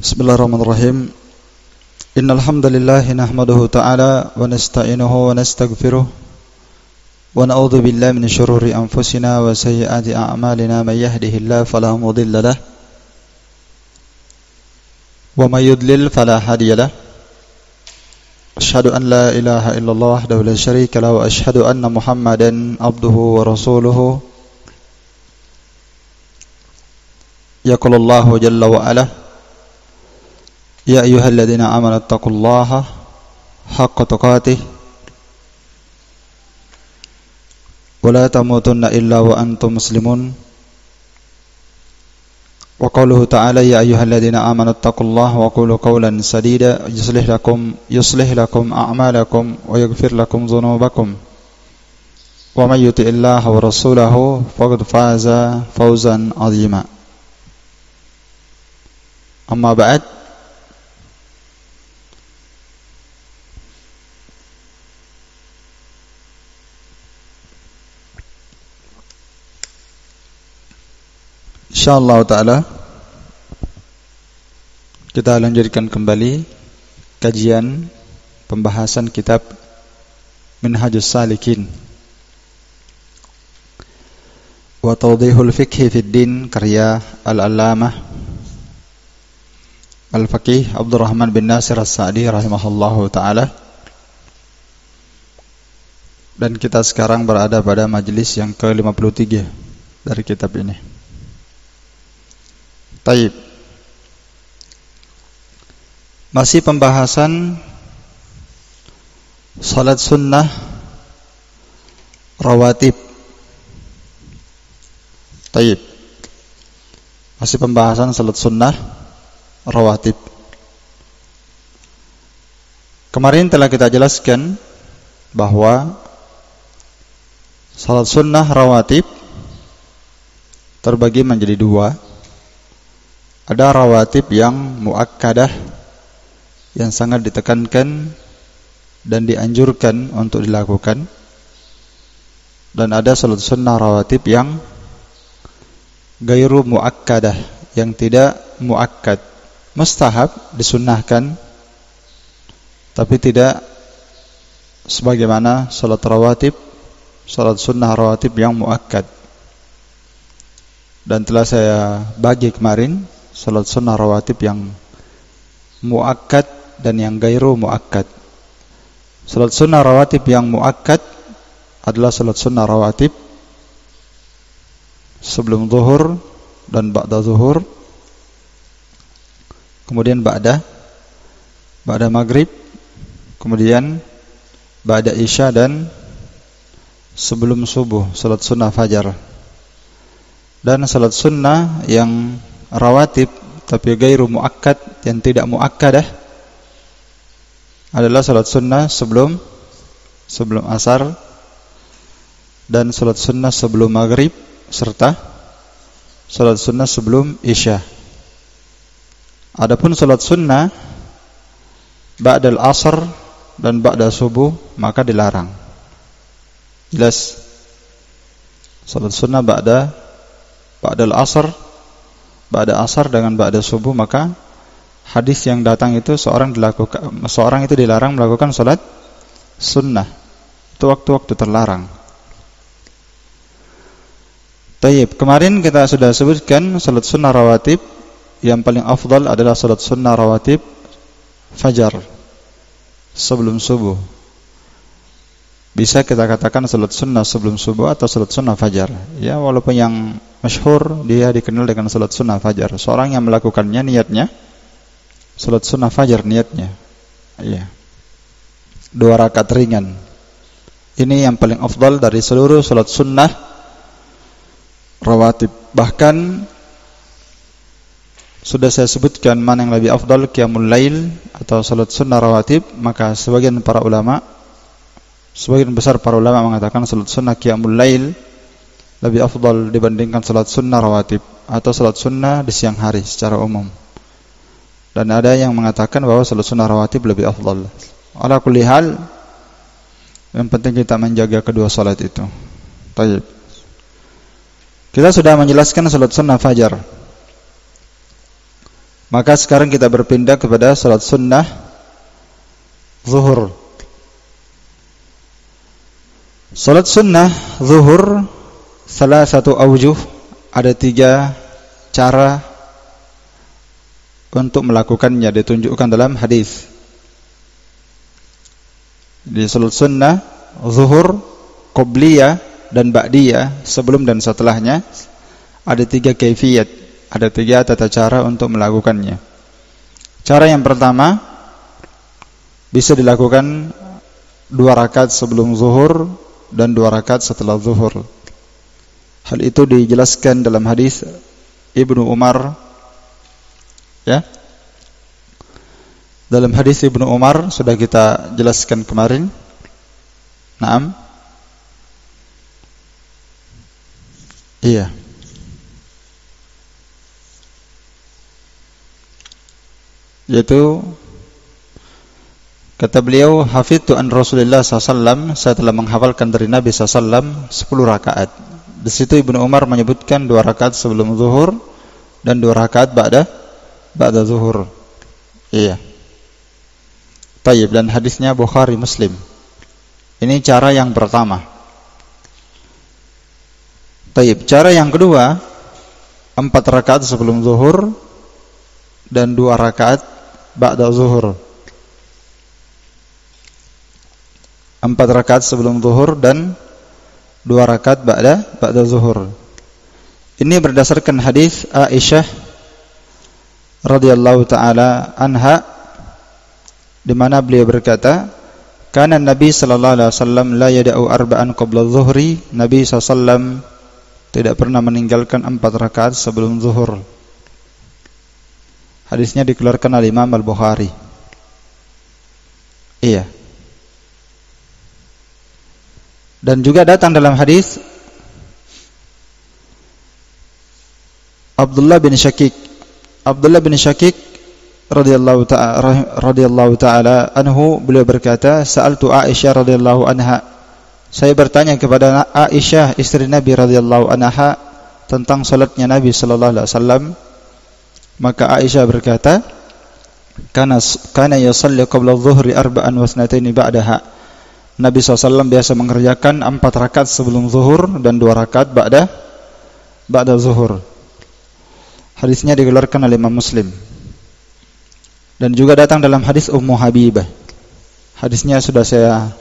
Bismillahirrahmanirrahim. Innal hamdalillah nahmaduhu ta'ala wa nasta'inuhu wa nastaghfiruh wa na'udzu billahi min shururi anfusina wa sayyiati a'malina may yahdihillahu fala mudilla lahu wa may yudlil fala hadiya lahu. Asyhadu an la ilaha illallah wahdahu la syarika lahu wa asyhadu anna Muhammadan abduhu wa rasuluhu. Yaqulullahu jalla wa ala Ya ayyuhalladzina amanu taqullaha haqqa tuqatih wa la tamutunna illa wa antum muslimun. Wa qawluhu ta'ala ya ayyuhalladzina amanu taqullaha wa qulu qawlan sadida yuslih lakum a'malakum wa yaghfir lakum dhunubakum wa may yuti'illaha wa rasulahu faqad faza fawzan 'azima. Amma ba'd. InsyaAllah ta'ala kita lanjutkan kembali kajian pembahasan kitab Minhajus Salikin wa Tawdihul Fiqhi Fid Din karya Al-Allamah Al-Faqih Abdurrahman bin Nasir As-Sa'di rahimahullahu ta'ala. Dan kita sekarang berada pada majelis yang ke-53 dari kitab ini. Taib. Masih pembahasan salat sunnah rawatib. Taib. Masih pembahasan salat sunnah rawatib. Kemarin telah kita jelaskan bahwa salat sunnah rawatib terbagi menjadi dua. Ada rawatib yang muakkadah, yang sangat ditekankan dan dianjurkan untuk dilakukan. Dan ada salat sunnah rawatib yang gairu muakkadah, yang tidak muakkad, mustahab, disunnahkan, tapi tidak sebagaimana salat rawatib, salat sunnah rawatib yang muakkad. Dan telah saya bagi kemarin salat sunnah rawatib yang muakkad dan yang gairu muakkad. Salat sunnah rawatib yang muakkad adalah salat sunnah rawatib sebelum zuhur dan ba'da zuhur, kemudian ba'da maghrib, kemudian ba'da isya, dan sebelum subuh salat sunnah fajar. Dan salat sunnah yang rawatib tapi gairu muakkad, yang tidak muakkadah, adalah salat sunnah sebelum asar, dan salat sunnah sebelum maghrib, serta salat sunnah sebelum isya. Adapun salat sunnah ba'dal asar dan ba'da subuh maka dilarang. Jelas. Salat sunnah ba'dal asar, ba'da asar dengan ba'da subuh, maka hadis yang datang itu seorang itu dilarang melakukan salat sunnah. Itu waktu-waktu terlarang. Tayyib, kemarin kita sudah sebutkan salat sunnah rawatib yang paling afdal adalah salat sunnah rawatib fajar sebelum subuh. Bisa kita katakan salat sunnah sebelum subuh atau salat sunnah fajar. Ya, walaupun yang masyhur dia dikenal dengan salat sunnah fajar. Seorang yang melakukannya niatnya salat sunnah fajar, niatnya. Iya. 2 rakaat ringan. Ini yang paling afdal dari seluruh salat sunnah rawatib. Bahkan sudah saya sebutkan mana yang lebih afdal, qiyamul lail atau salat sunnah rawatib, maka sebagian besar para ulama mengatakan salat sunnah qiyamul lail lebih afdal dibandingkan salat sunnah rawatib atau salat sunnah di siang hari secara umum. Dan ada yang mengatakan bahwa salat sunnah rawatib lebih afdal. Ala kulli hal, yang penting kita menjaga kedua salat itu. Baik. Kita sudah menjelaskan salat sunnah fajar. Maka sekarang kita berpindah kepada salat sunnah zuhur. Salat sunnah zuhur salah satu aujuh, ada 3 cara untuk melakukannya, ditunjukkan dalam hadis. Di salat sunnah zuhur, qobliyah dan ba'diyah, sebelum dan setelahnya, ada 3 kaifiyat, ada 3 tata cara untuk melakukannya. Cara yang pertama bisa dilakukan 2 rakaat sebelum zuhur dan 2 rakaat setelah zuhur. Hal itu dijelaskan dalam hadis Ibnu Umar, ya. Dalam hadis Ibnu Umar sudah kita jelaskan kemarin. Naam. Iya. Yaitu kata beliau, hafidtu an Rasulullah SAW, saya telah menghafalkan dari Nabi SAW 10 rakaat. Di situ Ibnu Umar menyebutkan 2 rakaat sebelum zuhur dan 2 rakaat ba'da zuhur. Iya. Tayyib, dan hadisnya Bukhari Muslim. Ini cara yang pertama. Tayyib, cara yang kedua 4 rakaat sebelum zuhur dan 2 rakaat ba'da zuhur. 4 rakaat sebelum zuhur dan 2 rakaat ba'da zuhur. Ini berdasarkan hadis Aisyah radhiyallahu taala anha, di mana beliau berkata, kana Nabi sallallahu alaihi wasallam la yada'u arba'an qabla zuhri. Nabi SAW tidak pernah meninggalkan 4 rakaat sebelum zuhur. Hadisnya dikeluarkan oleh Imam Al-Bukhari. Iya. Dan juga datang dalam hadis Abdullah bin Syakik radhiyallahu taala anhu, beliau berkata, sa'altu Aisyah radhiyallahu anha, saya bertanya kepada Aisyah istri Nabi radhiyallahu anha tentang salatnya Nabi sallallahu alaihi wasallam. Maka Aisyah berkata, kana yusalli qabla adh-dhuhri arba'an wa ithnatayn ba'daha. Nabi SAW biasa mengerjakan 4 rakaat sebelum zuhur dan 2 rakaat ba'da zuhur. Hadisnya dikeluarkan oleh Imam Muslim. Dan juga datang dalam hadis Ummu Habibah. Hadisnya sudah saya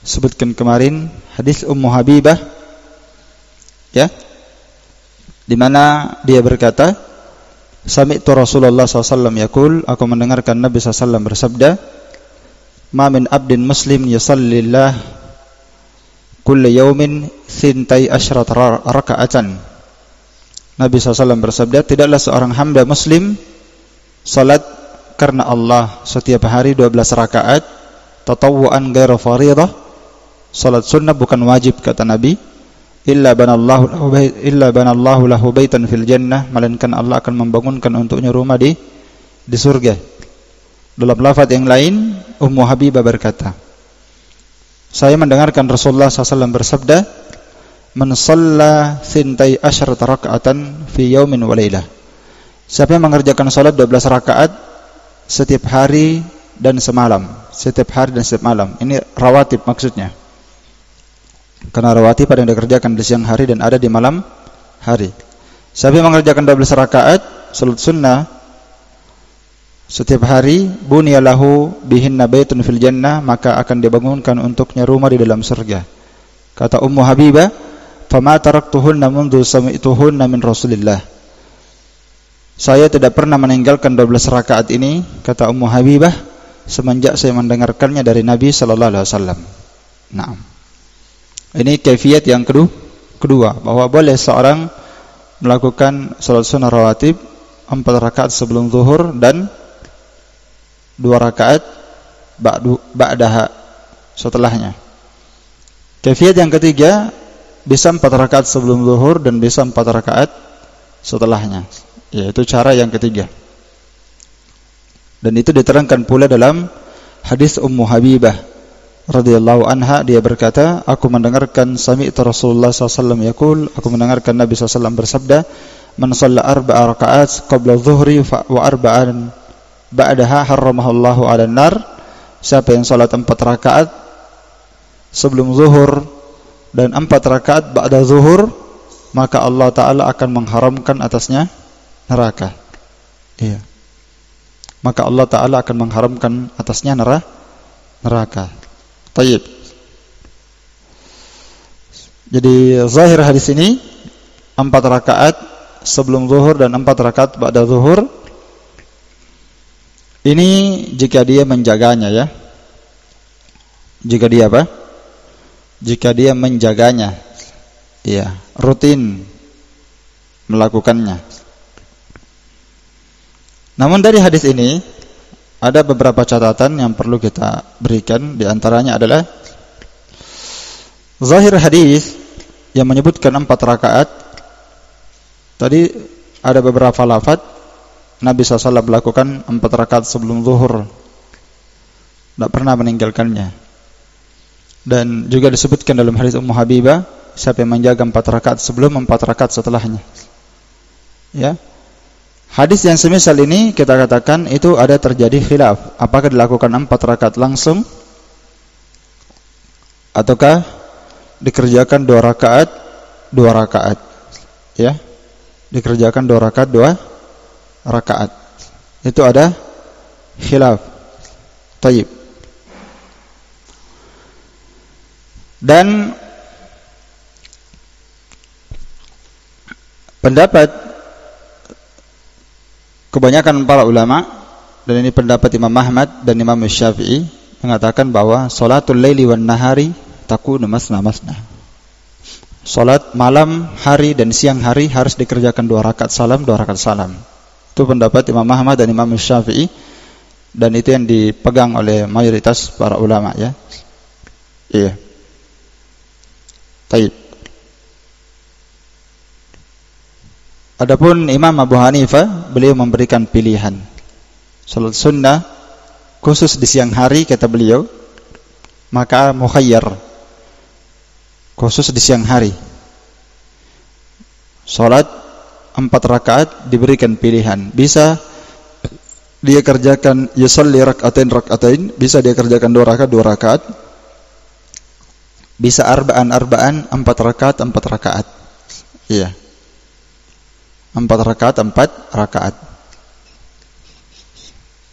sebutkan kemarin, hadis Ummu Habibah, ya, di mana dia berkata, sami'tu Rasulullah SAW yaqul, aku mendengarkan Nabi SAW bersabda, ma min abdin muslim yusallillah kulla yawmin 12 raka'atan. Nabi SAW bersabda, tidaklah seorang hamba muslim salat karena Allah setiap hari 12 rakaat, tatawwu'an ghairu faridah, salat sunnah bukan wajib, kata Nabi, illa banallahu lahu baitan fil jannah, melainkan Allah akan membangunkan untuknya rumah di surga. Dalam lafaz yang lain, Ummu Habibah berkata, saya mendengarkan Rasulullah SAW bersabda, man shalla 12 raka'atan fi yaumin wa lailah. Siapa yang mengerjakan salat 12 rakaat setiap hari dan semalam, setiap hari dan setiap malam. Ini rawatib maksudnya. Karena rawatib ada yang dikerjakan di siang hari dan ada di malam hari. Siapa yang mengerjakan 12 rakaat salat sunnah setiap hari, bunyalahu bihinna baitun fil jannah, maka akan dibangunkan untuknya rumah di dalam surga. Kata Ummu Habibah, fama taraktuhunna mundu sami'tuhunna min Rasulillah. Saya tidak pernah meninggalkan 12 rakaat ini, kata Ummu Habibah, semenjak saya mendengarkannya dari Nabi sallallahu alaihi wasallam. Naam. Ini kaifiyat yang kedua, bahwa boleh seorang melakukan salat sunnah rawatib 4 rakaat sebelum zuhur dan 2 rakaat ba'daha setelahnya. Kaifiyat yang ketiga, bisa 4 rakaat sebelum zuhur dan bisa 4 rakaat setelahnya. Yaitu cara yang ketiga. Dan itu diterangkan pula dalam hadis Ummu Habibah radhiyallahu anha, dia berkata, aku mendengarkan sami'tu Rasulullah SAW yaqul, aku mendengarkan Nabi SAW bersabda, man shalla arba'a raka'at qabla dhuhri wa arba'an ba'daha harramahallahu 'alan nar. Siapa yang salat 4 rakaat sebelum zuhur dan 4 rakaat ba'da zuhur, maka Allah Ta'ala akan mengharamkan atasnya neraka. Iya. Maka Allah Ta'ala akan mengharamkan atasnya neraka. Tayyib. Jadi zahir hadis ini 4 rakaat sebelum zuhur dan 4 rakaat ba'da zuhur. Ini jika dia menjaganya ya. Jika dia apa? Jika dia menjaganya. Ya, rutin melakukannya. Namun dari hadis ini ada beberapa catatan yang perlu kita berikan. Di antaranya adalah zahir hadis yang menyebutkan 4 rakaat. Tadi ada beberapa lafaz Nabi SAW melakukan 4 rakaat sebelum zuhur, tidak pernah meninggalkannya. Dan juga disebutkan dalam hadis Ummu Habibah, siapa yang menjaga 4 rakaat sebelum, 4 rakaat setelahnya. Ya. Hadis yang semisal ini kita katakan itu ada terjadi khilaf, apakah dilakukan 4 rakaat langsung ataukah dikerjakan 2 rakaat 2 rakaat. Ya. Dikerjakan 2 rakaat 2 rakaat. Itu ada khilaf. Tayyib. Dan pendapat kebanyakan para ulama, dan ini pendapat Imam Ahmad dan Imam Syafi'i, mengatakan bahwa salatul laili wan nahari takunu masna masna. Salat malam hari dan siang hari harus dikerjakan 2 rakaat salam, 2 rakaat salam. Itu pendapat Imam Ahmad dan Imam Syafi'i, dan itu yang dipegang oleh mayoritas para ulama ya. Iya. Taib. Adapun Imam Abu Hanifah, beliau memberikan pilihan. Salat sunnah khusus di siang hari kata beliau, maka mukhayyar. Khusus di siang hari. Salat 4 rakaat diberikan pilihan. Bisa dia kerjakan yusalli rak'atain, bisa dia kerjakan 2 rakaat 2 rakaat. Bisa arba'an 4 rakaat 4 rakaat. Iya. 4 rakaat 4 rakaat.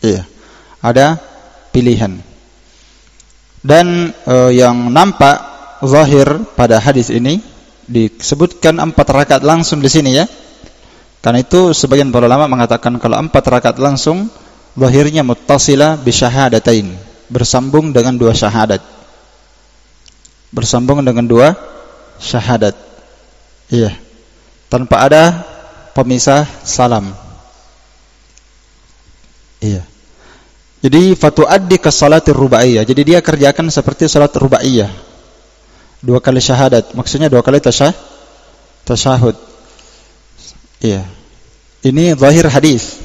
Iya. Ada pilihan. Dan yang nampak zahir pada hadis ini disebutkan 4 rakaat langsung di sini ya. Karena itu sebagian para ulama mengatakan kalau 4 rakaat langsung zahirnya muttasila bi syahadatain, bersambung dengan 2 syahadat. Bersambung dengan 2 syahadat. Iya. Tanpa ada pemisah salam. Iya. Jadi fatuaddi ka salatir rubaiyah. Jadi dia kerjakan seperti salat rubaiyah. 2 kali syahadat, maksudnya 2 kali tasyahud. Iya. Ini zahir hadis.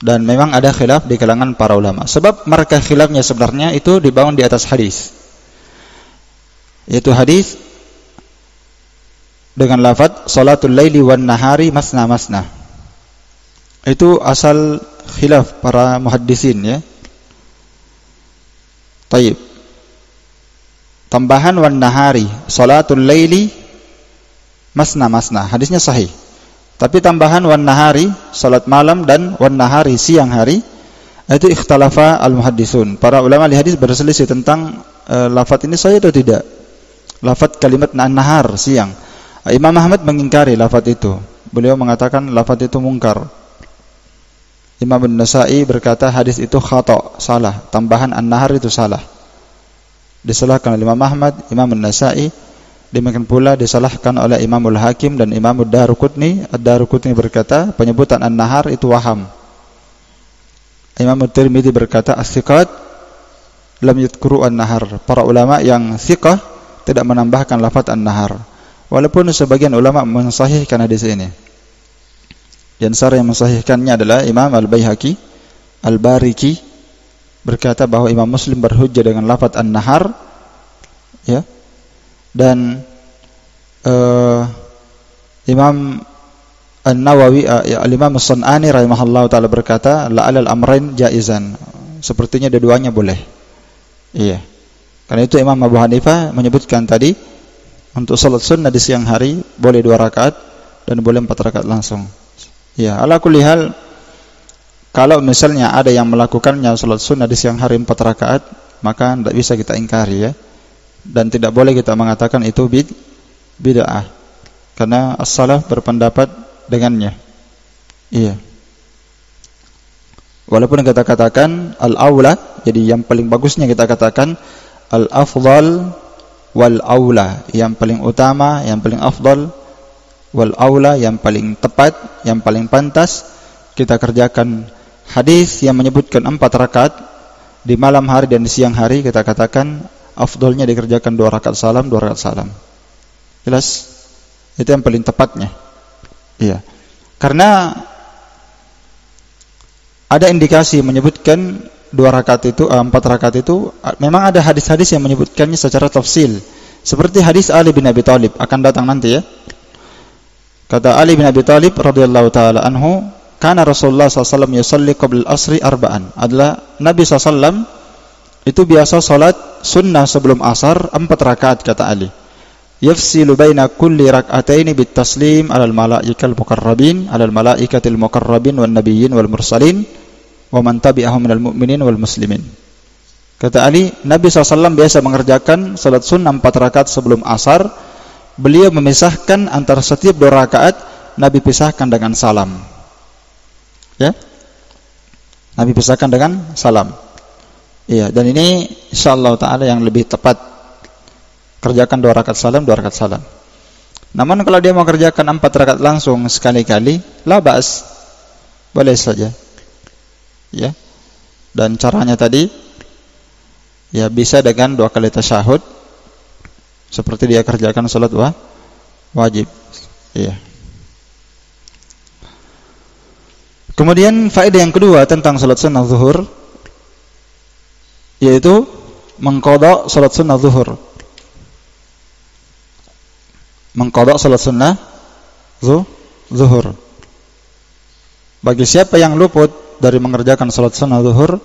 Dan memang ada khilaf di kalangan para ulama. Sebab mereka khilafnya sebenarnya itu dibangun di atas hadis. Yaitu hadis dengan lafaz salatul laili wan nahari masna masna. Itu asal khilaf para muhaddisin ya. Taib. Tambahan wan nahari, salatul laili masna masna. Hadisnya sahih. Tapi tambahan wan nahari, salat malam, dan wan nahari, siang hari, itu ikhtalafa al-muhaddisun. Para ulama hadis berselisih tentang lafaz ini sahih atau tidak. Lafaz kalimat nahar, siang. Imam Ahmad mengingkari lafaz itu. Beliau mengatakan lafaz itu mungkar. Imam An-Nasa'i berkata hadis itu khata', salah. Tambahan an-nahar itu salah. Disalahkan oleh Imam Ahmad, Imam An-Nasa'i. Demikian pula disalahkan oleh Imamul Hakim dan Imam Ad-Daruqutni. Ad-Daruqutni berkata penyebutan an-nahar itu waham. Imam At-Tirmidzi berkata as-siqat lam yadhkuru an-nahar. Para ulama yang thiqah tidak menambahkan lafaz an-nahar. Walaupun sebagian ulama mensahihkan hadis ini. Di antara yang mensahihkannya adalah Imam Al-Baihaqi, Al-Bariki berkata bahwa Imam Muslim berhujjah dengan lafaz an-nahar ya. Dan Imam An-Nawawi Al-Imam As-Sun'ani rahimahullah taala berkata, la'alal amrain jaizan. Sepertinya dua-duanya boleh. Iya. Karena itu Imam Abu Hanifah menyebutkan tadi untuk salat sunnah di siang hari boleh 2 rakaat dan boleh 4 rakaat langsung. Iya, ala kulli hal kalau misalnya ada yang melakukannya salat sunnah di siang hari 4 rakaat, maka tidak bisa kita ingkari ya. Dan tidak boleh kita mengatakan itu bid'ah. Karena as-salaf berpendapat dengannya. Iya. Walaupun kita katakan al-aula, jadi yang paling bagusnya kita katakan al-afdal wal-aula, yang paling utama, yang paling afdal, wal-aula, yang paling tepat, yang paling pantas kita kerjakan. Hadis yang menyebutkan 4 rakaat di malam hari dan di siang hari, kita katakan afdalnya dikerjakan 2 rakaat salam, 2 rakaat salam. Jelas? Itu yang paling tepatnya. Iya. Karena ada indikasi menyebutkan 4 rakaat itu memang ada hadis-hadis yang menyebutkannya secara tafsil. Seperti hadis Ali bin Abi Thalib, akan datang nanti ya. Kata Ali bin Abi Thalib radhiyallahu taala anhu, kana Rasulullah SAW yusalli qabla al-asri arba'an. Adalah Nabi SAW itu biasa salat sunnah sebelum asar 4 rakaat, kata Ali. Yafsilu baina kulli rak'ataini bit taslim 'alal malaikal muqarrabin 'alal malaikatil muqarrabin wan nabiyyin wal mursalin wa man tabi'ahum minal mu'minin wal muslimin. Kata Ali, Nabi SAW biasa mengerjakan salat sunnah 4 rakaat sebelum asar. Beliau memisahkan antara setiap 2 rakaat, Nabi pisahkan dengan salam. Ya? Nabi pisahkan dengan salam. Iya, dan ini insyaallah taala yang lebih tepat. Kerjakan 2 rakaat salam, 2 rakaat salam. Namun kalau dia mau kerjakan 4 rakaat langsung sekali-kali, la ba'as. Boleh saja. Ya. Dan caranya tadi ya bisa dengan 2 kali tasyahud seperti dia kerjakan salat wajib. Iya. Kemudian faedah yang kedua tentang salat sunnah zuhur, yaitu mengqadha salat sunnah zuhur. Mengqadha salat sunnah zuhur. Bagi siapa yang luput dari mengerjakan salat sunnah zuhur,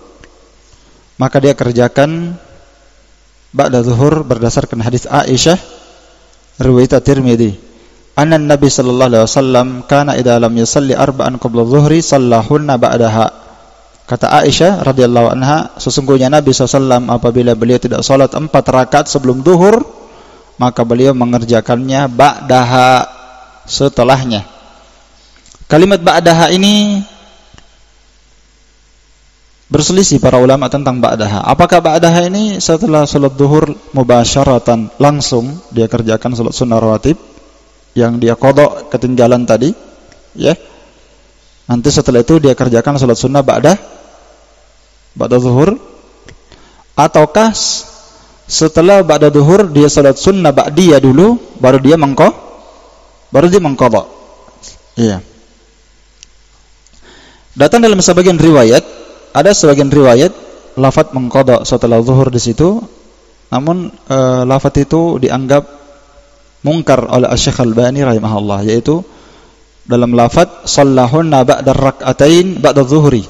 maka dia kerjakan ba'da zuhur berdasarkan hadis Aisyah riwayat Tirmidzi. Anna Nabi sallallahu alaihi wasallam kana idza lam yusalli arba'an qabla dhuhri sallahunna ba'daha. Kata Aisyah radhiyallahu anha, sesungguhnya Nabi SAW apabila beliau tidak salat 4 rakaat sebelum zuhur, maka beliau mengerjakannya ba'daha, setelahnya. Kalimat ba'daha ini berselisih para ulama tentang ba'daha. Apakah ba'daha ini setelah salat zuhur mubasyaratan, langsung dia kerjakan salat sunnah rawatib yang dia qadha ketinggalan tadi, ya. Nanti setelah itu dia kerjakan salat sunnah ba'da zuhur, ataukah setelah ba'da zuhur dia salat sunnah ba'diyah dulu baru dia mengqadha. Iya. Datang dalam sebagian riwayat, ada sebagian riwayat lafaz mengqadha setelah zuhur di situ, namun lafaz itu dianggap mungkar oleh Asy-Syaikh Al-Albani rahimahullah, yaitu dalam lafaz shallahunna ba'da rak'atain ba'da zuhri.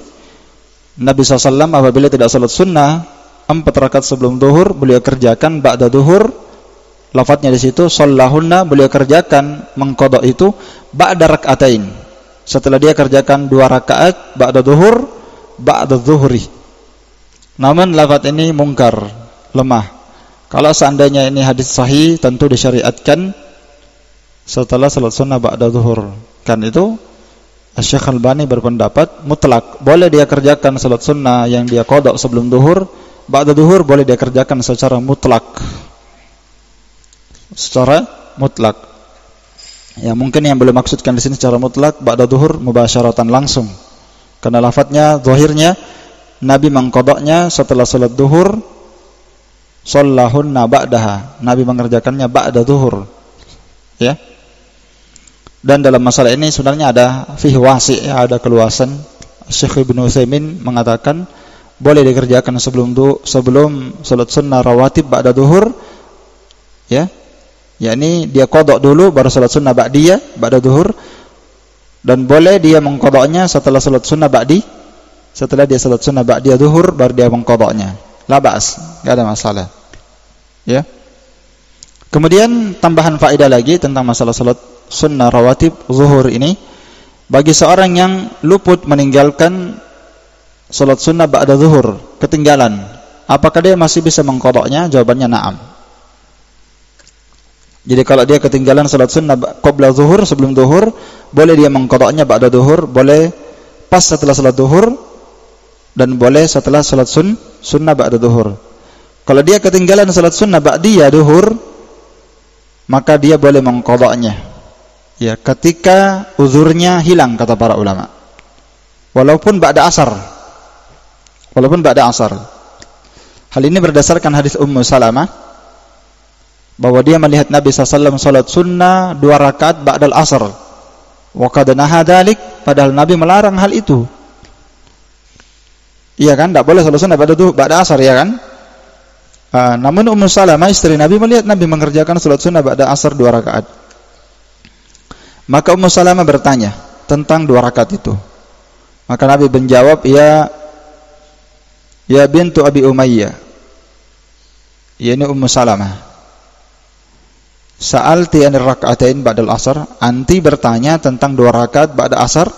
Nabi SAW apabila tidak salat sunnah 4 rakaat sebelum zuhur, beliau kerjakan ba'da zuhur. Lafaznya di situ shallahunna, beliau kerjakan mengqadha itu ba'da rak'atain, setelah dia kerjakan 2 rakaat ba'da zuhur ba'da zuhri. Namun lafaz ini mungkar, lemah. Kalau seandainya ini hadis sahih, tentu disyariatkan setelah salat sunnah ba'da zuhur. Kan itu Asy-Syaikh Al-Albani berpendapat mutlak, boleh dia kerjakan salat sunnah yang dia qadha sebelum zuhur, ba'da zuhur boleh dia kerjakan secara mutlak. Secara mutlak. Ya, mungkin yang belum maksudkan di sini secara mutlak ba'da zuhur mubasyaratan, langsung. Karena lafadznya zahirnya Nabi mengqadhanya setelah salat zuhur, shallahunna ba'daha. Nabi mengerjakannya ba'da zuhur. Ya. Dan dalam masalah ini sebenarnya ada fiqh wasi', ada keluasan. Syekh Ibnu Utsaimin mengatakan boleh dikerjakan sebelum salat sunnah rawatib ba'da zuhur, ya. Yakni dia qadha dulu baru salat sunnah ba'diyah ba'da zuhur. Dan boleh dia mengqadanya setelah salat sunnah ba'di. Setelah dia salat sunnah ba'di zuhur baru dia mengqadanya. La ba'as, enggak ada masalah. Ya. Kemudian tambahan faedah lagi tentang masalah salat sunnah rawatib zuhur ini, bagi seorang yang luput meninggalkan salat sunnah ba'da zuhur, ketinggalan, apakah dia masih bisa mengqadanya? Jawabannya na'am. Jadi kalau dia ketinggalan salat sunnah qabla zuhur, sebelum zuhur, boleh dia mengqadanya ba'da zuhur, boleh pas setelah salat zuhur, dan boleh setelah salat sunnah ba'da zuhur. Kalau dia ketinggalan salat sunnah ba'diyah zuhur, maka dia boleh mengqadanya. Ya, ketika uzurnya hilang kata para ulama. Walaupun ba'da asar. Walaupun ba'da asar. Hal ini berdasarkan hadis Ummu Salamah bahwa dia melihat Nabi SAW salat sunnah 2 rakaat ba'dal asar. Wa qad naha dzalik, padahal Nabi melarang hal itu. Iya kan? Tidak boleh salat sunnah ba'da asar, ya kan? Namun Ummu Salamah istri Nabi melihat Nabi mengerjakan salat sunnah ba'da asar 2 rakaat. Maka Ummu Salamah bertanya tentang 2 rakaat itu. Maka Nabi menjawab, ya bintu Abi Umayyah, ya ini Ummu Salamah, sa'alti anir raka'atain ba'dal asar, anti bertanya tentang 2 rakaat ba'da asar.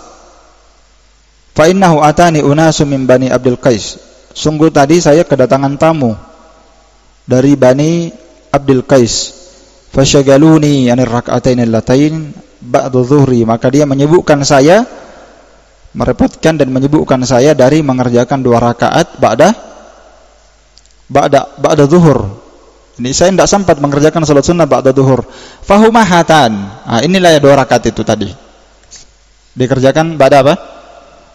Fa innahu atani unasu min bani Abdul Qais, sungguh tadi saya kedatangan tamu dari bani Abdul Qais, fasyagaluni anir raka'atain allatain ba'da zuhri, maka dia menyibukkan saya, merepotkan dan menyibukkan saya dari mengerjakan 2 rakaat ba'da zuhur. Ini saya tidak sempat mengerjakan salat sunnah ba'da zuhur. Fahumahatan. Inilah ya 2 rakaat itu tadi. Dikerjakan ba'da apa?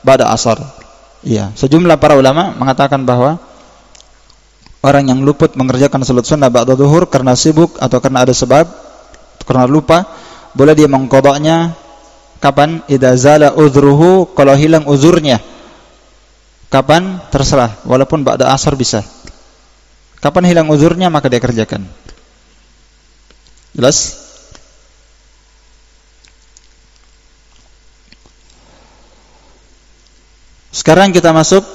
Ba'da asar. Iya, sejumlah para ulama mengatakan bahwa orang yang luput mengerjakan salat sunnah ba'da zuhur karena sibuk atau karena ada sebab, karena lupa, boleh dia mengqadanya kapan? Idza zala uzruhu, kalau hilang uzurnya. Kapan? Terserah, walaupun ba'da asar bisa. Kapan hilang uzurnya maka dia kerjakan. Jelas? Sekarang kita masuk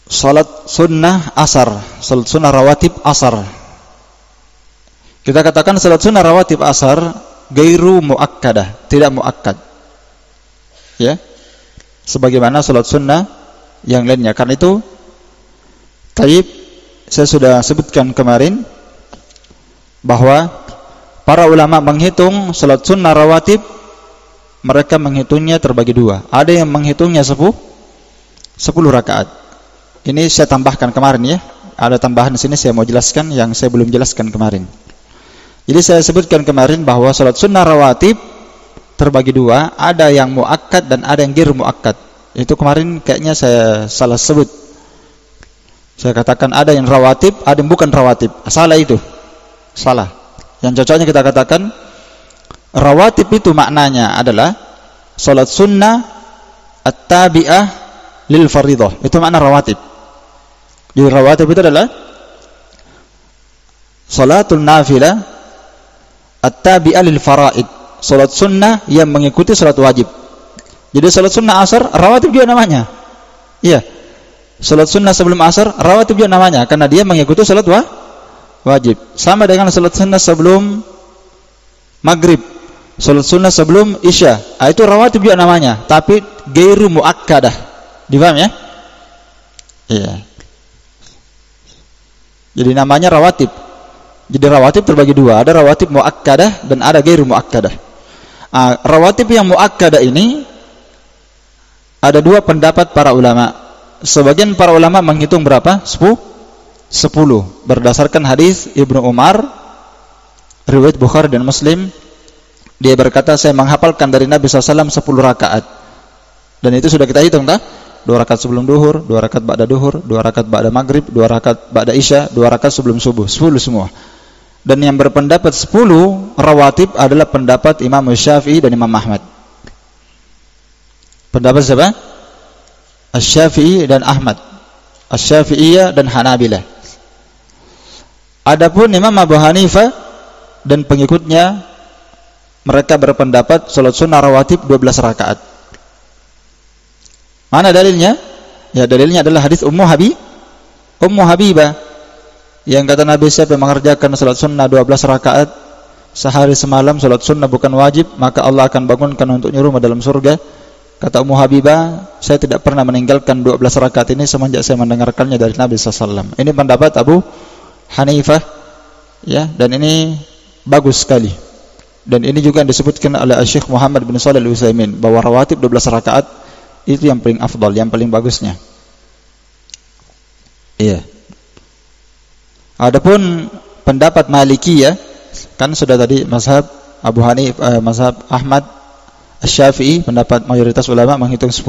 salat sunnah asar, salat sunnah rawatib asar. Kita katakan salat sunnah rawatib asar gairu muakkadah, tidak muakkad. Ya. Sebagaimana salat sunnah yang lainnya. Karena itu taib, saya sudah sebutkan kemarin bahwa para ulama menghitung salat sunnah rawatib, mereka menghitungnya terbagi 2. Ada yang menghitungnya 10 rakaat. Ini saya tambahkan kemarin ya. Ada tambahan di sini saya mau jelaskan yang saya belum jelaskan kemarin. Jadi saya sebutkan kemarin bahwa salat sunnah rawatib terbagi 2, ada yang muakkad dan ada yang ghair muakkad. Itu kemarin kayaknya saya salah sebut. Saya katakan ada yang rawatib, ada yang bukan rawatib. Salah itu. Salah. Yang cocoknya kita katakan rawatib itu maknanya adalah salat sunnah at-tabi'ah lil fardhah. Itu makna rawatib. Jadi rawatib itu adalah salatul nafilah at-tabi'ah lil faraid. Salat sunnah yang mengikuti salat wajib. Jadi salat sunnah asar rawatib juga namanya. Iya. Salat sunnah sebelum asar rawatib juga namanya karena dia mengikuti salat wajib. Sama dengan salat sunnah sebelum maghrib, salat sunnah sebelum isya. Itu rawatib juga namanya, tapi ghairu muakkadah. Dipaham ya? Iya. Jadi namanya rawatib. Jadi rawatib terbagi 2, ada rawatib muakkadah dan ada ghairu muakkadah. Rawatib yang muakkadah ini ada 2 pendapat para ulama. Sebagian para ulama menghitung berapa? 10 berdasarkan hadis Ibnu Umar riwayat Bukhari dan Muslim. Dia berkata, saya menghafalkan dari Nabi SAW 10 rakaat. Dan itu sudah kita hitung, tak? 2 rakaat sebelum duhur, 2 rakaat ba'da duhur, 2 rakaat ba'da maghrib, 2 rakaat ba'da isya, 2 rakaat sebelum subuh. 10 semua. Dan yang berpendapat 10 rawatib adalah pendapat Imam Syafi'i dan Imam Ahmad. Pendapat siapa? Asy-Syafi'i dan Ahmad, Asy-Syafi'iyah dan Hanabilah. Adapun Imam Abu Hanifah dan pengikutnya mereka berpendapat salat sunnah rawatib 12 rakaat. Mana dalilnya? Ya, dalilnya adalah hadis Ummu Habibah yang kata Nabi, siapa yang mengerjakan salat sunnah 12 rakaat sehari semalam, salat sunnah bukan wajib, maka Allah akan bangunkan untuknya rumah dalam surga. Kata Ummu Habibah, saya tidak pernah meninggalkan 12 rakaat ini semenjak saya mendengarkannya dari Nabi SAW. Ini pendapat Abu Hanifah, ya, dan ini bagus sekali. Dan ini juga yang disebutkan oleh Syekh Muhammad bin Shalih Al-Utsaimin bahwa rawatib 12 rakaat itu yang paling afdal, yang paling bagusnya. Iya. Adapun pendapat Maliki, ya, kan sudah tadi mazhab Abu Hanifah, mazhab Ahmad, Asy-Syafi'i, pendapat mayoritas ulama menghitung 10,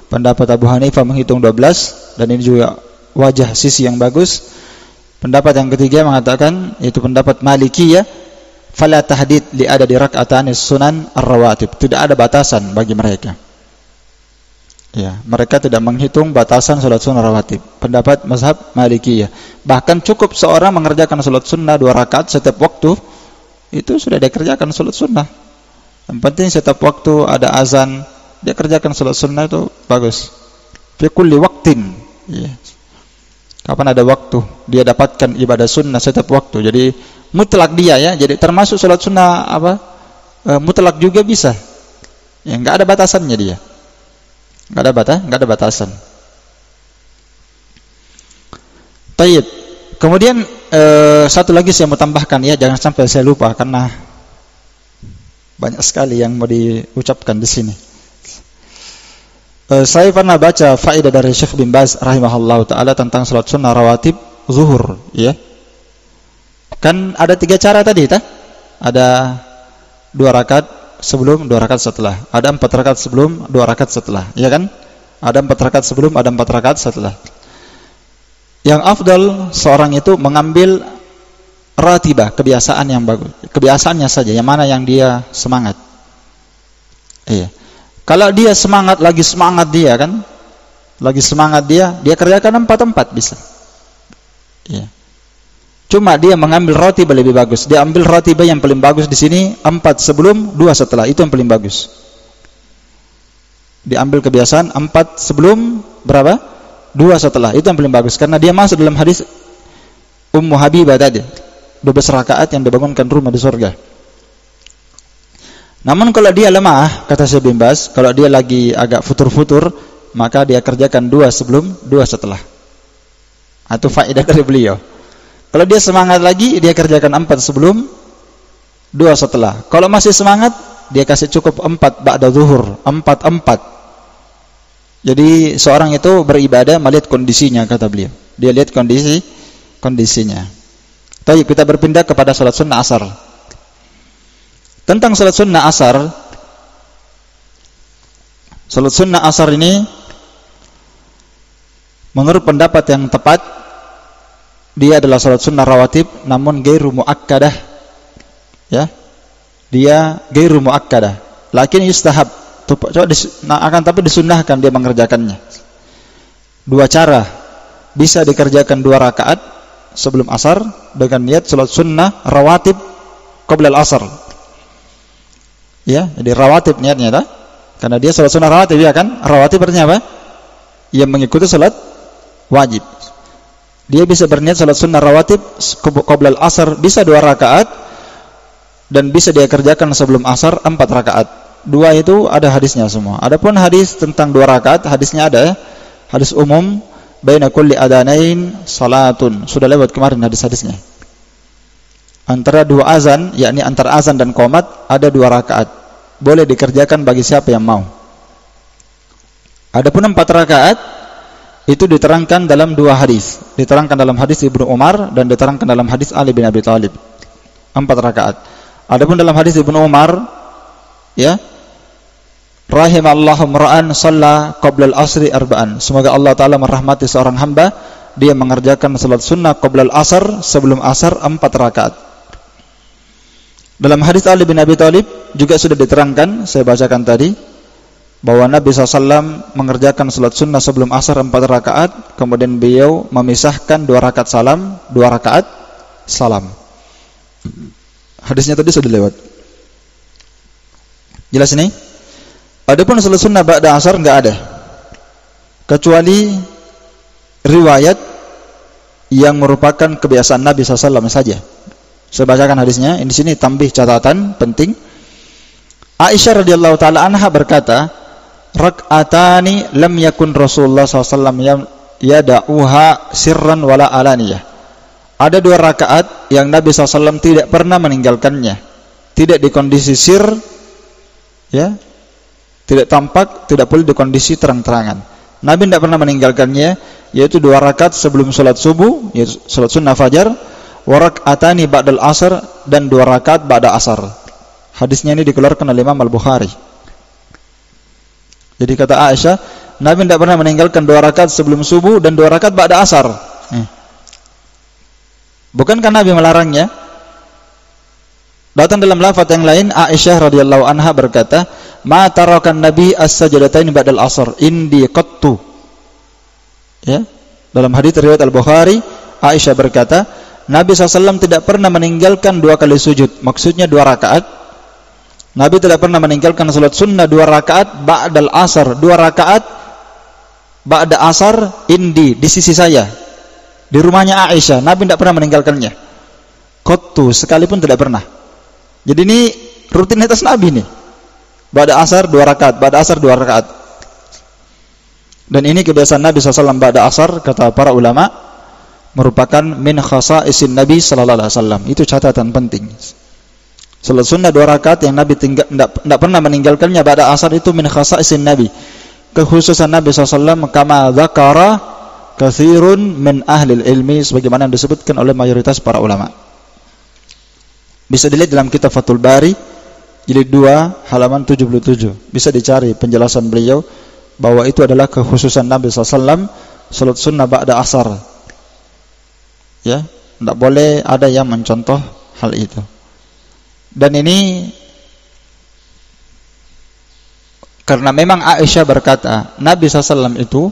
pendapat Abu Hanifah menghitung 12, dan ini juga wajah sisi yang bagus. Pendapat yang ketiga mengatakan, itu pendapat Maliki, ya, fala tahdid li adadi rak'atanis sunan ar-rawatib, tidak ada batasan bagi mereka. Ya, mereka tidak menghitung batasan salat sunnah rawatib. Pendapat mazhab Malikiyah. Bahkan cukup seorang mengerjakan salat sunnah 2 rakaat setiap waktu, itu sudah dia kerjakan salat sunnah. Yang penting setiap waktu ada azan, dia kerjakan salat sunnah, itu bagus. Fi kulli waqtin. Ya. Kapan ada waktu, dia dapatkan ibadah sunnah setiap waktu. Jadi mutlak dia, ya. Jadi termasuk salat sunnah mutlak juga bisa. Ya, enggak ada batasannya dia. Enggak ada batasan. Tayyib. Kemudian satu lagi saya mau tambahkan, ya, jangan sampai saya lupa karena banyak sekali yang mau diucapkan di sini. Saya pernah baca faedah dari Syekh bin Baz rahimahullah taala tentang salat sunnah rawatib zuhur, ya. Kan ada 3 cara tadi, ada 2 rakaat sebelum, 2 rakaat setelah. Ada 4 rakaat sebelum, 2 rakaat setelah, ya kan? Ada 4 rakaat sebelum, ada 4 rakaat setelah. Yang afdal seorang itu mengambil ratibah, kebiasaan yang bagus, kebiasaannya saja, yang mana yang dia semangat. Iya. Kalau dia semangat, lagi semangat dia, kan? Lagi semangat dia kerjakan 4 bisa. Iya. Cuma dia mengambil ratibah lebih bagus. Dia ambil ratibah yang paling bagus di sini, 4 sebelum, 2 setelah. Itu yang paling bagus. Diambil kebiasaan 4 sebelum, berapa? 2 setelah. Itu yang paling bagus. Karena dia masuk dalam hadis Ummu Habibah tadi, 12 rakaat yang dibangunkan rumah di surga. Namun kalau dia lemah, kata Syekh bin Baz, kalau dia lagi agak futur-futur, maka dia kerjakan 2 sebelum, 2 setelah. Itu faedah dari beliau. Kalau dia semangat lagi, dia kerjakan 4 sebelum, 2 setelah. Kalau masih semangat, dia kasih cukup 4 ba'da zuhur, 4. Jadi seorang itu beribadah melihat kondisinya, kata beliau. Dia lihat kondisinya. Baik, kita berpindah kepada salat sunnah asar. Tentang salat sunnah asar, salat sunnah asar ini menurut pendapat yang tepat, dia adalah salat sunnah rawatib, namun ghairu muakkadah, ya. Dia ghairu muakkadah, lakin yustahab, akan tapi disunnahkan dia mengerjakannya. 2 cara, bisa dikerjakan 2 rakaat sebelum asar dengan niat salat sunnah rawatib qabla al-asar. Ya, jadi rawatib niatnya, karena dia salat sunnah rawatib, ya kan? Rawatib artinya apa? Yang mengikuti salat wajib. Dia bisa berniat salat sunnah rawatib qabla al-asar, bisa 2 rakaat, dan bisa dia kerjakan sebelum asar 4 rakaat. 2 itu ada hadisnya semua. Adapun hadis tentang 2 rakaat, hadisnya ada, ya. Hadis umum, baina kulli adanain salatun. Sudah lewat kemarin hadis-hadisnya. Antara 2 azan, yakni antara azan dan qomat, ada 2 rakaat. Boleh dikerjakan bagi siapa yang mau. Adapun 4 rakaat, itu diterangkan dalam 2 hadis. Diterangkan dalam hadis Ibnu Umar dan diterangkan dalam hadis Ali bin Abi Thalib. 4 rakaat. Adapun dalam hadis Ibnu Umar, ya, rahimallahu mar'an shalla qabla al-asri arba'an. Semoga Allah taala merahmati seorang hamba, dia mengerjakan salat sunnah qabla al-asr, sebelum asar 4 rakaat. Dalam hadis Ali bin Abi Thalib juga sudah diterangkan, saya bacakan tadi, bahwa Nabi SAW mengerjakan salat sunnah sebelum asar 4 rakaat, kemudian beliau memisahkan 2 rakaat salam, 2 rakaat salam. Hadisnya tadi sudah lewat. Jelas ini? Adapun salat sunnah ba'da asar enggak ada. Kecuali riwayat yang merupakan kebiasaan Nabi SAW saja. Saya bacakan hadisnya. Di sini tambih catatan penting. Aisyah radhiyallahu taala anha berkata, "Rak'atani lam yakun Rasulullah SAW yada'uha sirran wala alaniyah." Ada 2 rakaat yang Nabi SAW tidak pernah meninggalkannya. Tidak di kondisi sir, ya, tidak tampak, tidak pula di kondisi terang-terangan. Nabi tidak pernah meninggalkannya, yaitu 2 rakaat sebelum sholat subuh, yaitu sholat sunnah fajar, wa rak'atani ba'dal asar, dan 2 rakaat ba'da asar. Hadisnya ini dikeluarkan oleh Imam Al-Bukhari. Jadi kata Aisyah, Nabi tidak pernah meninggalkan 2 rakaat sebelum subuh dan 2 rakaat ba'da asar. Bukankah Nabi melarangnya? Datang dalam lafaz yang lain, Aisyah radhiyallahu anha berkata, "Ma tarakan Nabi as-sajdataini ba'dal asr indi qattu." Ya, dalam hadis riwayat Al-Bukhari, Aisyah berkata, Nabi SAW tidak pernah meninggalkan 2 kali sujud. Maksudnya 2 rakaat. Nabi tidak pernah meninggalkan salat sunnah 2 rakaat ba'dal asar, 2 rakaat ba'da asar indi, di sisi saya, di rumahnya Aisyah. Nabi tidak pernah meninggalkannya. Qattu, sekalipun tidak pernah. Jadi ini rutinitas Nabi nih. Ba'da asar 2 rakaat, ba'da asar 2 rakaat. Dan ini kebiasaan Nabi SAW ba'da asar, kata para ulama, merupakan min khasa'isin Nabi sallallahu alaihi wasallam. Itu catatan penting. Salat sunnah 2 rakaat yang Nabi tidak pernah meninggalkannya ba'da asar, itu min khasa'isin Nabi, kekhususan Nabi SAW, kama dzakara katsirun min ahli ilmi, sebagaimana yang disebutkan oleh mayoritas para ulama. Bisa dilihat dalam kitab Fathul Bari jilid 2 halaman 77. Bisa dicari penjelasan beliau bahwa itu adalah kekhususan Nabi SAW, salat sunnah ba'da asar. Ya, tidak boleh ada yang mencontoh hal itu. Dan ini karena memang Aisyah berkata, Nabi SAW itu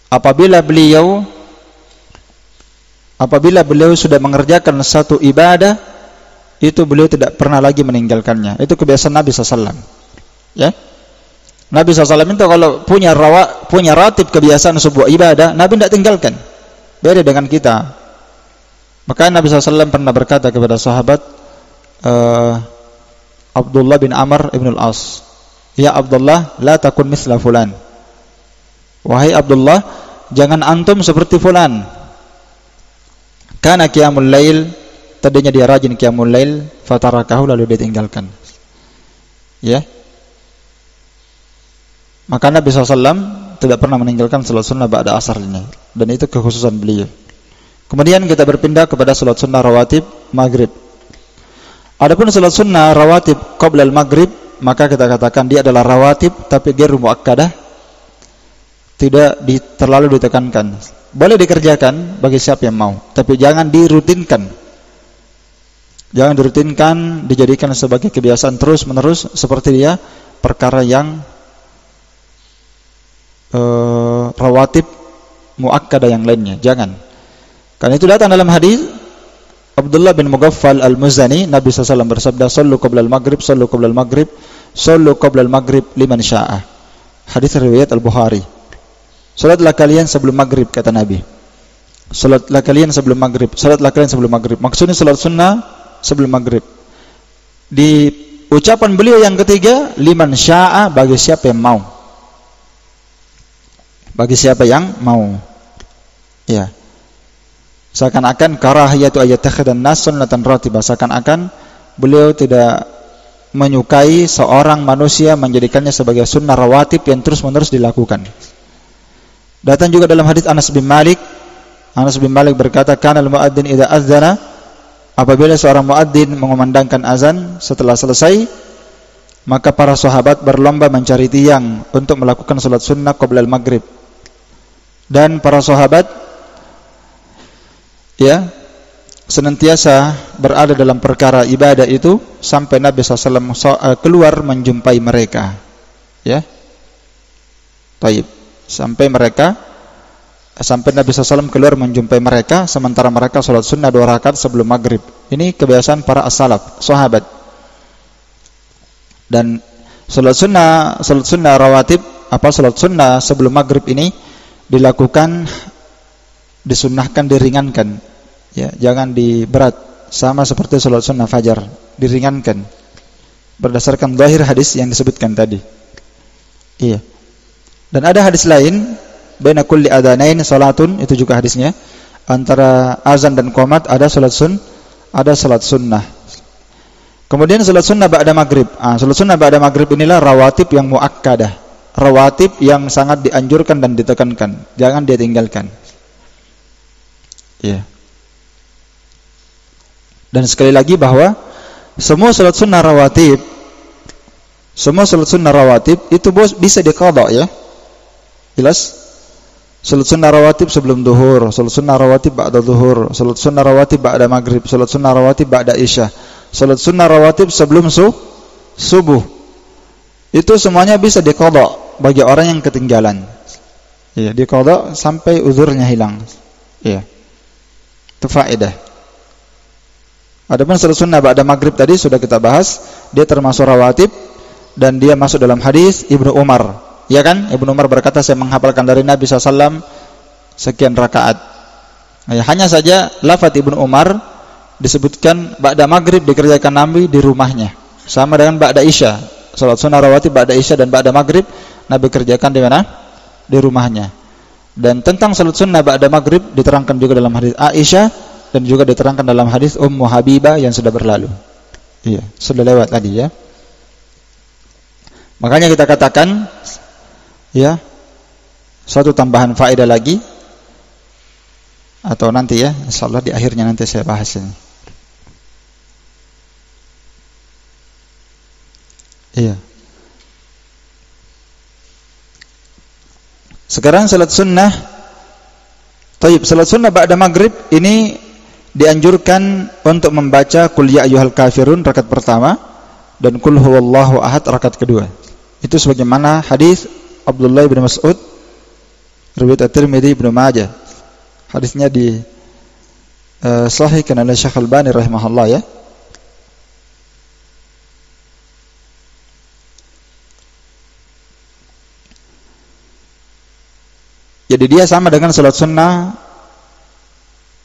apabila beliau sudah mengerjakan satu ibadah, itu beliau tidak pernah lagi meninggalkannya. Itu kebiasaan Nabi SAW. Ya, Nabi SAW itu kalau punya ratib kebiasaan sebuah ibadah, Nabi tidak tinggalkan. Beda dengan kita. Maka Nabi SAW pernah berkata kepada sahabat Abdullah bin Amr ibn al-As, "Ya Abdullah, la takun misla fulan." Wahai Abdullah, jangan antum seperti fulan. Kana qiyamul lail, tadinya dia rajin qiyamul lail, fatarakahu, lalu dia tinggalkan. Ya. Maka Nabi SAW tidak pernah meninggalkan salat sunnah ba'da asar ini, dan itu kekhususan beliau. Kemudian kita berpindah kepada salat sunnah rawatib maghrib. Adapun salat sunnah rawatib qabla al-maghrib, maka kita katakan dia adalah rawatib tapi ghairu muakkadah, tidak terlalu ditekankan. Boleh dikerjakan bagi siapa yang mau, tapi jangan dirutinkan. Jangan dirutinkan, dijadikan sebagai kebiasaan terus-menerus seperti dia perkara yang rawatib muakkadah yang lainnya. Jangan. Karena itu datang dalam hadis Abdullah bin Mughaffal al-Muzani, Nabi SAW bersabda, "Shallu qabla al-maghrib, shallu qabla al-maghrib, shallu qabla al-maghrib liman syaa." Hadis riwayat Al-Bukhari. Salatlah kalian sebelum maghrib, kata Nabi. Salatlah kalian sebelum maghrib, salatlah kalian sebelum maghrib. Maksudnya salat sunnah sebelum maghrib. Di ucapan beliau yang ketiga, liman syaa, bagi siapa yang mau. Bagi siapa yang mau. Ya. Seakan-akan karahiyatu ayattakhidhan nas sunnatan ratibah, seakan-akan beliau tidak menyukai seorang manusia menjadikannya sebagai sunnah rawatib yang terus-menerus dilakukan. Datang juga dalam hadis Anas bin Malik. Anas bin Malik berkata, "Kana al-muadzin idza adzana", apabila seorang muadzin mengumandangkan azan, setelah selesai, maka para sahabat berlomba mencari tiang untuk melakukan salat sunnah qabla al-maghrib. Dan para sahabat senantiasa berada dalam perkara ibadah itu sampai Nabi SAW keluar menjumpai mereka. Ya, taib. Sampai Nabi SAW keluar menjumpai mereka, sementara mereka sholat sunnah 2 rakaat sebelum maghrib. Ini kebiasaan para as-salaf, sahabat. Dan salat sunnah rawatib, salat sunnah sebelum maghrib ini dilakukan, disunnahkan, diringankan. Ya, jangan diberat, sama seperti salat sunnah fajar, diringankan berdasarkan zahir hadis yang disebutkan tadi. Iya. Dan ada hadis lain, baina kulli adzanain salatun, itu juga hadisnya. Antara azan dan qomat ada salat sunnah. Kemudian salat sunnah ba'da maghrib. Salat sunnah ba'da maghrib inilah rawatib yang muakkadah, rawatib yang sangat dianjurkan dan ditekankan, jangan dia tinggalkan. Iya. Dan sekali lagi bahwa semua salat sunnah rawatib itu bisa diqadha, ya. Jelas? Salat sunnah rawatib sebelum zuhur, salat sunnah rawatib ba'da zuhur, salat sunnah rawatib ba'da maghrib, salat sunnah rawatib ba'da isya, salat sunnah rawatib sebelum subuh. Itu semuanya bisa diqadha bagi orang yang ketinggalan. Ya, diqadha sampai uzurnya hilang. Ya. Itu faedah. Adapun salat sunnah ba'da maghrib tadi sudah kita bahas, dia termasuk rawatib dan dia masuk dalam hadis Ibnu Umar. Ya kan? Ibnu Umar berkata, saya menghafalkan dari Nabi SAW sekian rakaat. Ya, hanya saja lafaz Ibnu Umar disebutkan ba'da maghrib dikerjakan Nabi di rumahnya. Sama dengan ba'da isya. Salat sunnah rawatib ba'da isya dan ba'da maghrib Nabi kerjakan di mana? Di rumahnya. Dan tentang salat sunnah ba'da maghrib diterangkan juga dalam hadis Aisyah dan juga diterangkan dalam hadis Ummu Habibah yang sudah berlalu. Iya, sudah lewat tadi, ya. Makanya kita katakan, ya, satu tambahan faedah lagi, atau nanti, ya, insyaallah di akhirnya nanti saya bahas ini. Iya. Sekarang salat sunnah. Taib, salat sunnah ba'da maghrib ini dianjurkan untuk membaca Qul ya ayyuhal kafirun rakaat pertama dan Qul huwallahu ahad rakaat kedua. Itu sebagaimana hadis Abdullah bin Mas'ud riwayat At-Tirmidzi, Ibnu Majah. Hadisnya di sahihkan oleh Syekh Al-Albani rahimahullah, ya. Jadi dia sama dengan salat sunnah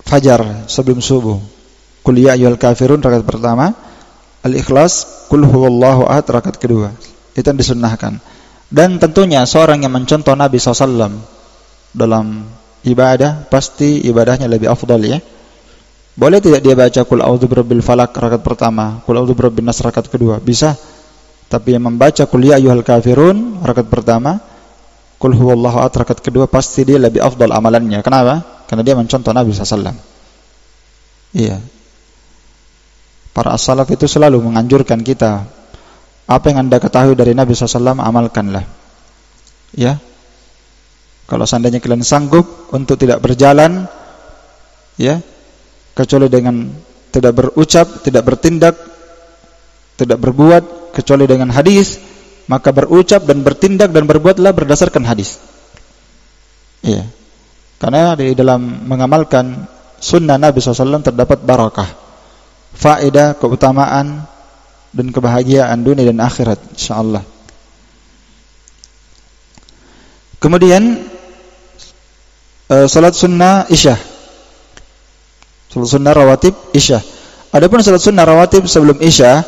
fajar sebelum subuh. Qul ya ayyuhal kafirun rakaat pertama, Al-Ikhlas, Qul huwallahu ahad rakaat kedua. Itu yang disunnahkan. Dan tentunya seorang yang mencontoh Nabi SAW dalam ibadah, pasti ibadahnya lebih afdal, ya. Boleh tidak dia baca Qul a'udzu birabbil falaq rakaat pertama, Qul a'udzu birabbin nas rakaat kedua? Bisa. Tapi yang membaca Qul ya ayyuhal kafirun rakaat pertama, Qul huwallahu ahad rakaat kedua, pasti dia lebih afdal amalannya. Kenapa? Karena dia mencontoh Nabi SAW. Iya. Para as-salaf itu selalu menganjurkan kita, apa yang Anda ketahui dari Nabi SAW, amalkanlah. Ya. Kalau seandainya kalian sanggup untuk tidak berjalan, ya, kecuali dengan tidak berucap, tidak bertindak, tidak berbuat kecuali dengan hadis, maka berucap dan bertindak dan berbuatlah berdasarkan hadis. Iya. Karena di dalam mengamalkan sunnah Nabi SAW terdapat barakah, faedah, keutamaan dan kebahagiaan dunia dan akhirat, insyaallah. Kemudian salat sunnah isya, salat sunnah rawatib isya. Adapun salat sunnah rawatib sebelum isya,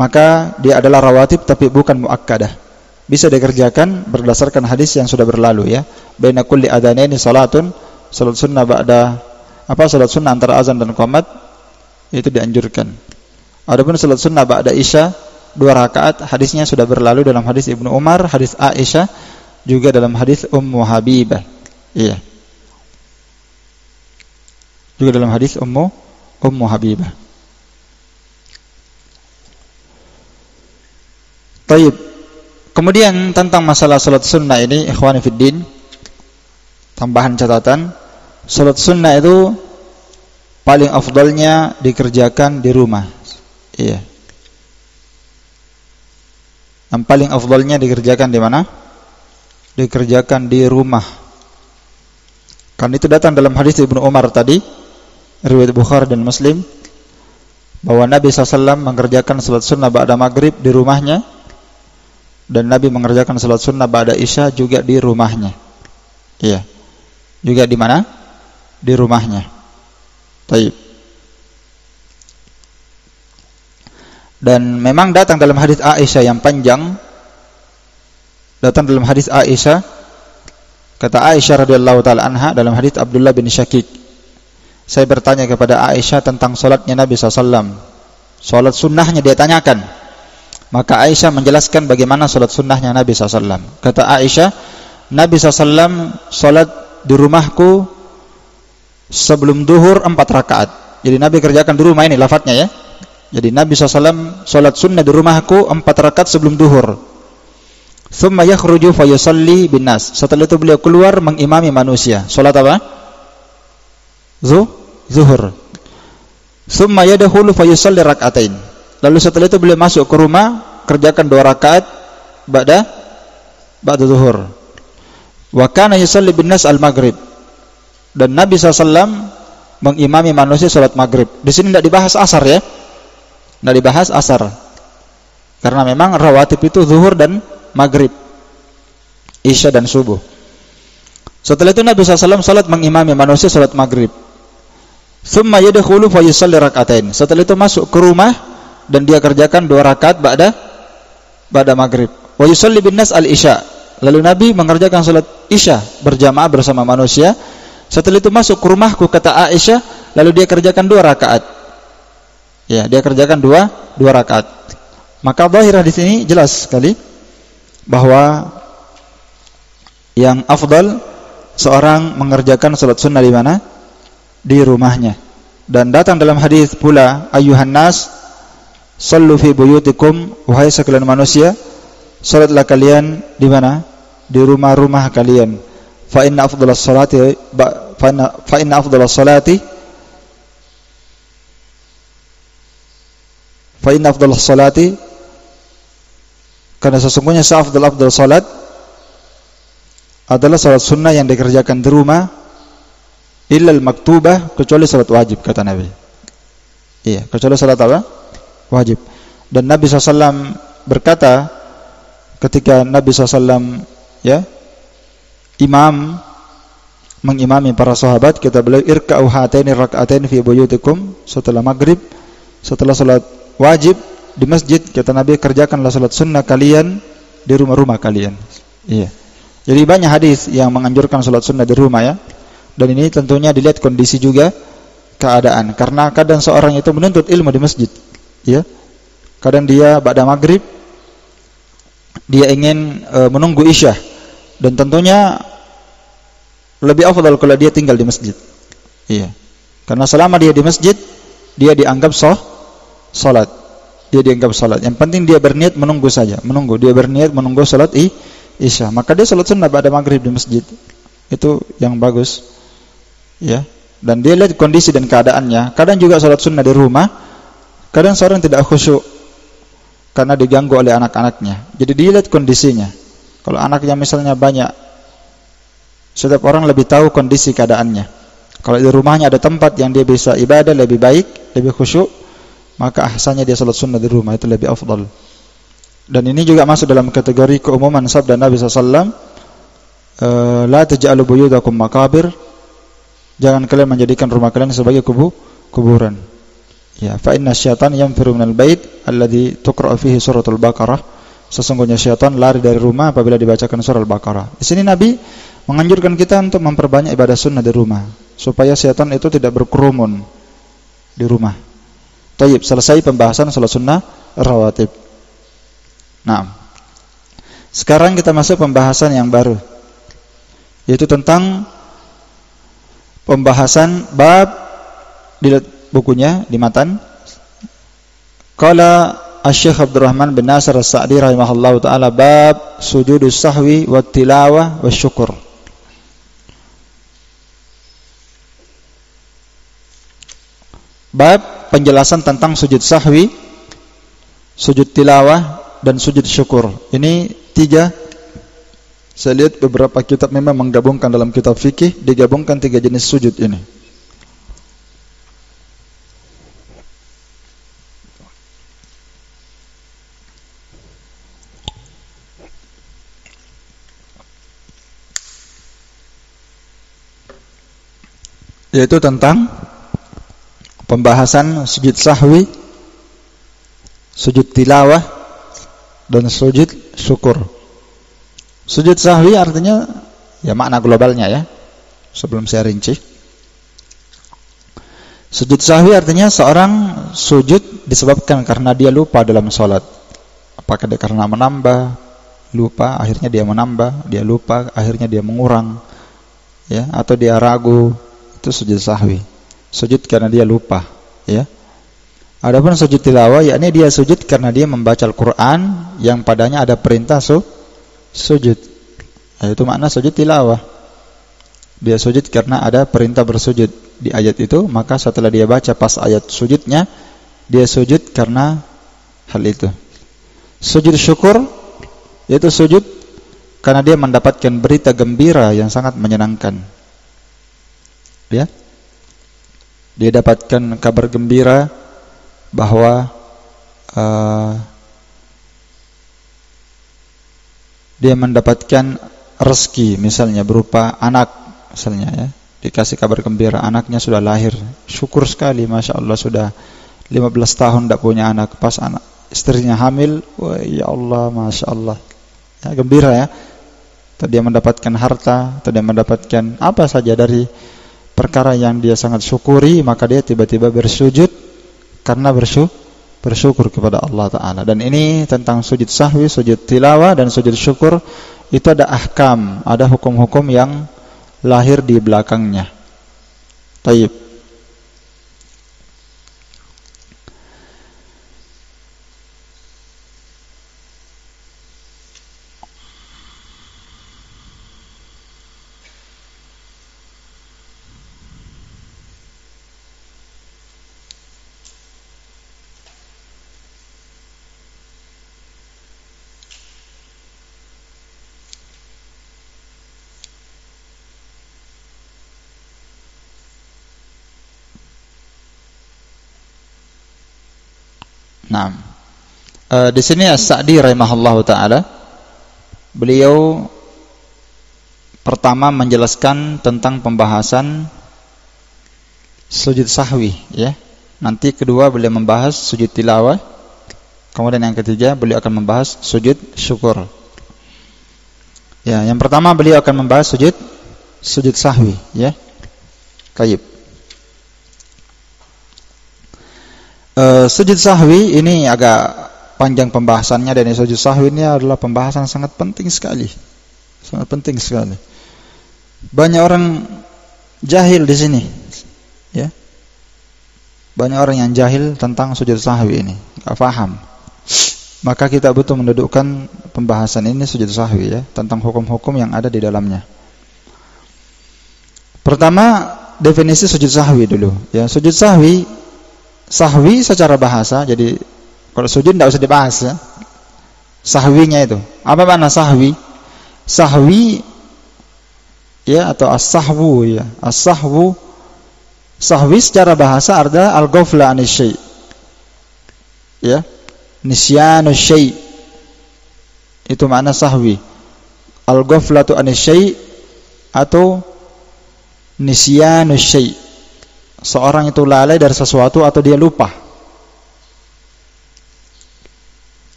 maka dia adalah rawatib tapi bukan muakkadah. Bisa dikerjakan berdasarkan hadis yang sudah berlalu, ya. Baina kulli adzanaini salatun, salat sunnah ba'da salat sunnah antara azan dan qomat itu dianjurkan. Adapun salat sunnah ba'da isya 2 rakaat, hadisnya sudah berlalu dalam hadis Ibnu Umar, hadis Aisyah, juga dalam hadis Ummu Habibah. Iya. Juga dalam hadis Ummu Habibah. Taib. Kemudian tentang masalah salat sunnah ini, ikhwani fiddin, tambahan catatan, salat sunnah itu paling afdalnya dikerjakan di rumah. Iya. Yang paling afdalnya dikerjakan di mana? Dikerjakan di rumah. Kan itu datang dalam hadis Ibnu Umar tadi, riwayat Bukhari dan Muslim, bahwa Nabi SAW mengerjakan salat sunnah ba'da maghrib di rumahnya Dan Nabi mengerjakan salat sunnah ba'da Isya juga di rumahnya. Iya. Juga di mana? Di rumahnya. Baik. Dan memang datang dalam hadis Aisyah yang panjang. Datang dalam hadis Aisyah, kata Aisyah radhiyallahu taala anha dalam hadis Abdullah bin Syakik, saya bertanya kepada Aisyah tentang salatnya Nabi SAW. Salat sunnahnya dia tanyakan. Maka Aisyah menjelaskan bagaimana salat sunnahnya Nabi SAW. Kata Aisyah, Nabi SAW salat di rumahku sebelum duhur 4 rakaat. Jadi Nabi kerjakan di rumah ini lafadznya ya. Jadi Nabi SAW salat sunnah di rumahku 4 rakaat sebelum duhur. Thumma yakhruju fa yusalli bin nas. Setelah itu beliau keluar mengimami manusia. Salat apa? Zuhur. Thumma yadkhulu fa yusalli rak'atain. Lalu setelah itu beliau masuk ke rumah, kerjakan 2 rakaat ba'da zuhur. Wa kana yusalli bin nas al-maghrib. Dan Nabi SAW mengimami manusia salat maghrib. Di sini tidak dibahas asar ya. Tidak dibahas asar. Karena memang rawatib itu zuhur dan maghrib, isya dan subuh. Setelah itu Nabi SAW salat mengimami manusia salat maghrib. Thumma yadkhulu fa yusalli rak'atain. Setelah itu masuk ke rumah dan dia kerjakan 2 rakaat ba'da maghrib. Wa yusalli bin nas al-isya. Lalu Nabi mengerjakan salat isya berjamaah bersama manusia. Setelah itu masuk ke rumahku, kata Aisyah, lalu dia kerjakan 2 rakaat. Ya, dia kerjakan 2 rakaat. Maka zahirah di sini jelas sekali bahwa yang afdal seorang mengerjakan salat sunnah di mana? Di rumahnya. Dan datang dalam hadis pula, ayuhan nas sallu fi buyutikum, wahai sekalian manusia, salatlah kalian di mana? Di rumah-rumah kalian. Fa inna afdalas salati karena sesungguhnya seafdal salat adalah salat sunnah yang dikerjakan di rumah, illal maktubah, kecuali salat wajib, kata Nabi. Iya, kecuali salat apa? Wajib. Dan Nabi SAW berkata ketika Nabi SAW ya mengimami para sahabat, kata beliau, irka'u hataini rak'atain fi buyutikum, setelah maghrib, setelah salat wajib di masjid, kata Nabi, kerjakanlah salat sunnah kalian di rumah-rumah kalian. Iya. Jadi banyak hadis yang menganjurkan salat sunnah di rumah ya. Dan ini tentunya dilihat kondisi juga, keadaan. Karena kadang seorang itu menuntut ilmu di masjid, ya. Kadang dia ba'da maghrib dia ingin menunggu isya, dan tentunya lebih afdal kalau dia tinggal di masjid. Iya. Karena selama dia di masjid, dia dianggap salat. Dia dianggap salat. Yang penting dia berniat menunggu saja, dia berniat menunggu salat isya. Maka dia salat sunnah ba'da maghrib di masjid. Itu yang bagus. Ya. Dan dia lihat kondisi dan keadaannya. Kadang juga salat sunnah di rumah, kadang seorang tidak khusyuk karena diganggu oleh anak-anaknya. Jadi dia lihat kondisinya. Kalau anaknya misalnya banyak, setiap orang lebih tahu kondisi keadaannya. Kalau di rumahnya ada tempat yang dia bisa ibadah lebih baik, lebih khusyuk, maka ahsannya dia salat sunnah di rumah, itu lebih afdal. Dan ini juga masuk dalam kategori keumuman sabda Nabi SAW, la taj'alu buyutakum maqabir, jangan kalian menjadikan rumah kalian sebagai kuburan. Ya, fa inna syaitan yanfiru minal bait alladzi tuqra'u fihi suratul Baqarah. Sesungguhnya syaitan lari dari rumah apabila dibacakan surah Al-Baqarah. Di sini Nabi menganjurkan kita untuk memperbanyak ibadah sunnah di rumah, supaya syaitan itu tidak berkerumun di rumah. Tayyib, selesai pembahasan salat sunnah rawatib. Nah, sekarang kita masuk pembahasan yang baru, yaitu tentang pembahasan bab, dilihat bukunya di matan. Qala Asy-Syaikh Abdurrahman bin Nasir As-Sa'di rahimahullahu taala, bab sujudus sahwi wat tilawah wasyukur. Bab penjelasan tentang sujud sahwi, sujud tilawah dan sujud syukur. Ini 3. Saya lihat beberapa kitab memang menggabungkan dalam kitab fikih, digabungkan 3 jenis sujud ini. yaitu tentang pembahasan sujud sahwi, sujud tilawah, dan sujud syukur. Sujud sahwi artinya ya makna globalnya ya, sebelum saya rinci. Sujud sahwi artinya seorang sujud disebabkan karena dia lupa dalam sholat. Apakah dia karena menambah, lupa, akhirnya dia menambah, dia lupa, akhirnya dia mengurang, ya, atau dia ragu, itu sujud sahwi. Sujud karena dia lupa, ya. Adapun sujud tilawah, yakni dia sujud karena dia membaca Al-Quran yang padanya ada perintah sujud. Itu makna sujud tilawah. Dia sujud karena ada perintah bersujud di ayat itu, maka setelah dia baca pas ayat sujudnya, dia sujud karena hal itu. Sujud syukur, yaitu sujud karena dia mendapatkan berita gembira yang sangat menyenangkan. Ya, dia dapatkan kabar gembira bahwa dia mendapatkan rezeki, misalnya berupa anak, misalnya ya, dikasih kabar gembira anaknya sudah lahir, syukur sekali, masya Allah sudah 15 tahun tidak punya anak, pas anak istrinya hamil, wah ya Allah, masya Allah, ya, gembira ya. Atau dia mendapatkan harta, atau dia mendapatkan apa saja dari perkara yang dia sangat syukuri, maka dia tiba-tiba bersujud karena bersyukur kepada Allah Ta'ala. Dan ini tentang sujud sahwi, sujud tilawah, dan sujud syukur, itu ada ahkam, ada hukum-hukum yang lahir di belakangnya. Taib. Nah, di sini As-Sa'di rahimahullahu taala, beliau pertama menjelaskan tentang pembahasan sujud sahwi, ya. Nanti kedua beliau membahas sujud tilawah. Kemudian yang ketiga beliau akan membahas sujud syukur. Ya, yang pertama beliau akan membahas sujud sahwi, ya. Taib. Sujud sahwi ini agak panjang pembahasannya, dan sujud sahwi ini adalah pembahasan sangat penting sekali. Sangat penting sekali. Banyak orang jahil di sini, ya. Banyak orang yang jahil tentang sujud sahwi ini, enggak paham. Maka kita butuh mendudukkan pembahasan ini sujud sahwi, ya, tentang hukum-hukum yang ada di dalamnya. Pertama, definisi sujud sahwi dulu, ya. Sujud sahwi secara bahasa, jadi kalau sujud tidak usah dibahas, ya. Sahwinya itu apa makna sahwi? Sahwi, ya, atau as-sahwu, ya. As-sahwu, sahwi secara bahasa adalah al-ghafla anis syai', ya, nisyanus syai', itu makna sahwi. Al-ghaflatu anis syai' atau nisyanus syai', seorang itu lalai dari sesuatu atau dia lupa,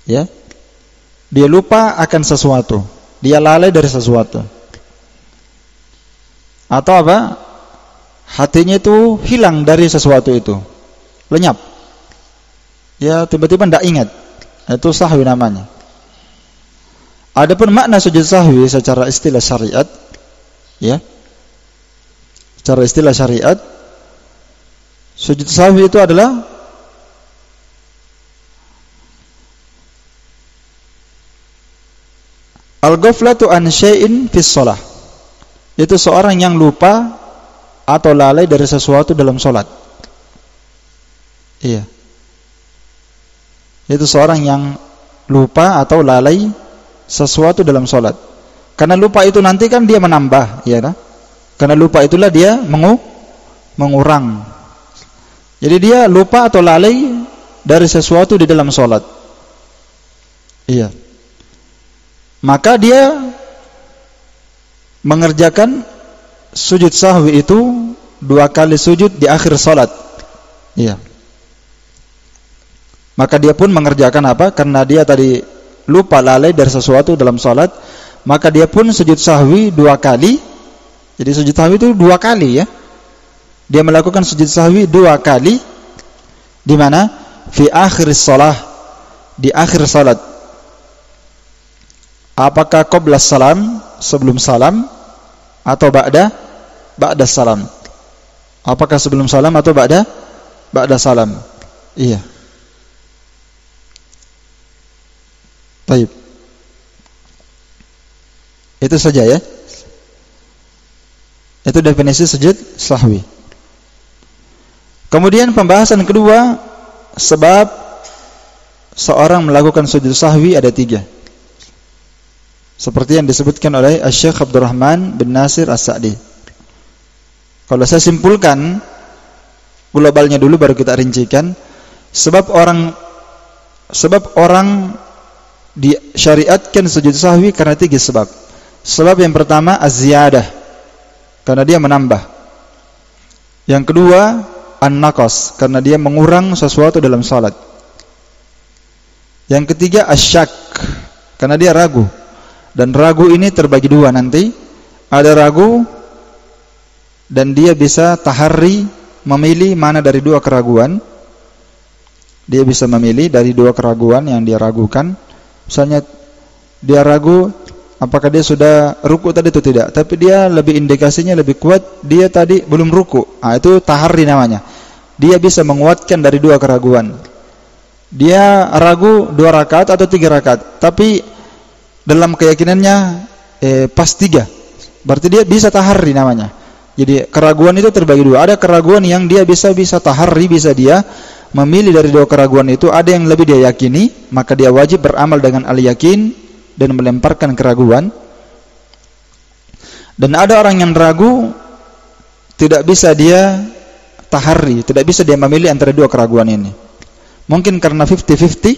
ya, dia lupa akan sesuatu, dia lalai dari sesuatu, atau apa, hatinya itu hilang dari sesuatu itu, lenyap, ya, tiba-tiba tidak ingat, itu sahwi namanya. Adapun makna sujud sahwi secara istilah syariat, ya, secara istilah syariat, sujud sahwi itu adalah al-ghaflatu an syai'in fis shalah. Itu seorang yang lupa atau lalai dari sesuatu dalam salat. Iya. Itu seorang yang lupa atau lalai sesuatu dalam salat. Karena lupa itu nanti kan dia menambah, ya kan? Karena lupa itulah dia mengurang. Jadi dia lupa atau lalai dari sesuatu di dalam sholat. Iya. Maka dia mengerjakan sujud sahwi itu 2 kali sujud di akhir salat. Iya. Maka dia pun mengerjakan apa? Karena dia tadi lupa lalai dari sesuatu dalam salat, maka dia pun sujud sahwi 2 kali. Jadi sujud sahwi itu 2 kali ya. Dia melakukan sujud sahwi 2 kali. Di mana? Fi akhir shalah, di akhir salat. Apakah qabla salam, sebelum salam, atau ba'da salam? Apakah sebelum salam atau ba'da salam? Iya. Baik. Itu saja ya. Itu definisi sujud sahwi. Kemudian pembahasan kedua, sebab seorang melakukan sujud sahwi ada 3. Seperti yang disebutkan oleh Syekh Abdurrahman bin Nasir As-Sa'di. Kalau saya simpulkan globalnya dulu baru kita rincikan. Sebab orang disyariatkan sujud sahwi karena 3 sebab. Sebab yang pertama az-ziyadah, karena dia menambah. Yang kedua an-naqas, karena dia mengurang sesuatu dalam salat. Yang ketiga asyak, karena dia ragu. Dan ragu ini terbagi 2 nanti. Ada ragu dan dia bisa taharri, memilih mana dari 2 keraguan. Dia bisa memilih dari 2 keraguan yang dia ragukan. Misalnya dia ragu apakah dia sudah ruku tadi atau tidak, tapi dia lebih indikasinya lebih kuat dia tadi belum ruku. Itu taharri namanya. Dia bisa menguatkan dari 2 keraguan. Dia ragu 2 rakaat atau 3 rakaat, tapi dalam keyakinannya pas 3. Berarti dia bisa taharri namanya. Jadi keraguan itu terbagi 2. Ada keraguan yang dia bisa taharri, bisa dia memilih dari 2 keraguan itu. Ada yang lebih dia yakini, maka dia wajib beramal dengan al-yakin dan melemparkan keraguan. Dan ada orang yang ragu, tidak bisa dia taharri, tidak bisa dia memilih antara 2 keraguan ini. Mungkin karena 50-50,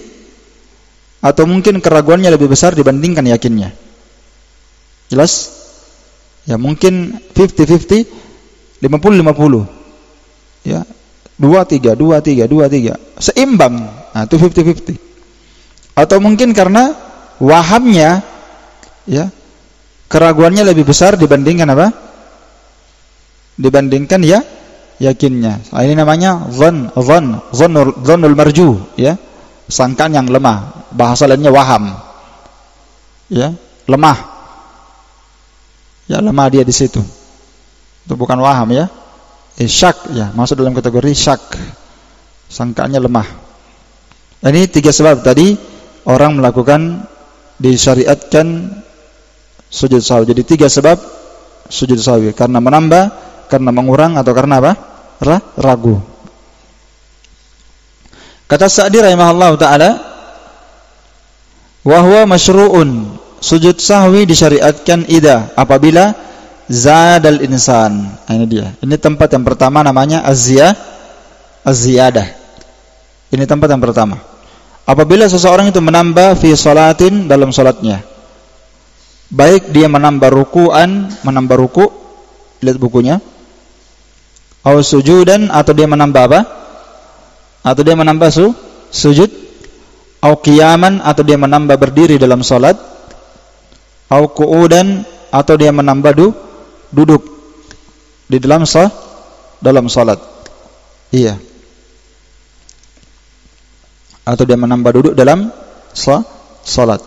atau mungkin keraguannya lebih besar dibandingkan yakinnya. Jelas? Ya mungkin 50-50, 50-50. Ya, 2-3, 2-3, 2-3. Seimbang. Itu 50-50. Atau mungkin karena wahamnya, ya, keraguannya lebih besar dibandingkan apa? Dibandingkan ya yakinnya. Ini namanya dhannul marju, ya. Sangkaan yang lemah. Bahasa lainnya waham. Ya, lemah. Ya, lemah dia di situ. Itu bukan waham ya. Syak ya, masuk dalam kategori syak. Sangkaannya lemah. Ini 3 sebab tadi orang melakukan disyariatkan sujud sahwi. Jadi 3 sebab sujud sahwi, karena menambah, karena mengurang, atau karena apa? Ragu. Kata Sa'di rahimahullah ta'ala, wa huwa masyru'un, sujud sahwi disyariatkan apabila zadal insan. Ini dia. Ini tempat yang pertama namanya az-ziyadah. Ini tempat yang pertama. Apabila seseorang itu menambah fi salatin, dalam salatnya. Baik dia menambah ruku, lihat bukunya. Atau sujudan, atau dia menambah apa? Atau dia menambah sujud. Atau qiyaman, atau dia menambah berdiri dalam salat. Atau qu'udan, atau dia menambah duduk di dalam salat. Iya. Atau dia menambah duduk dalam salat.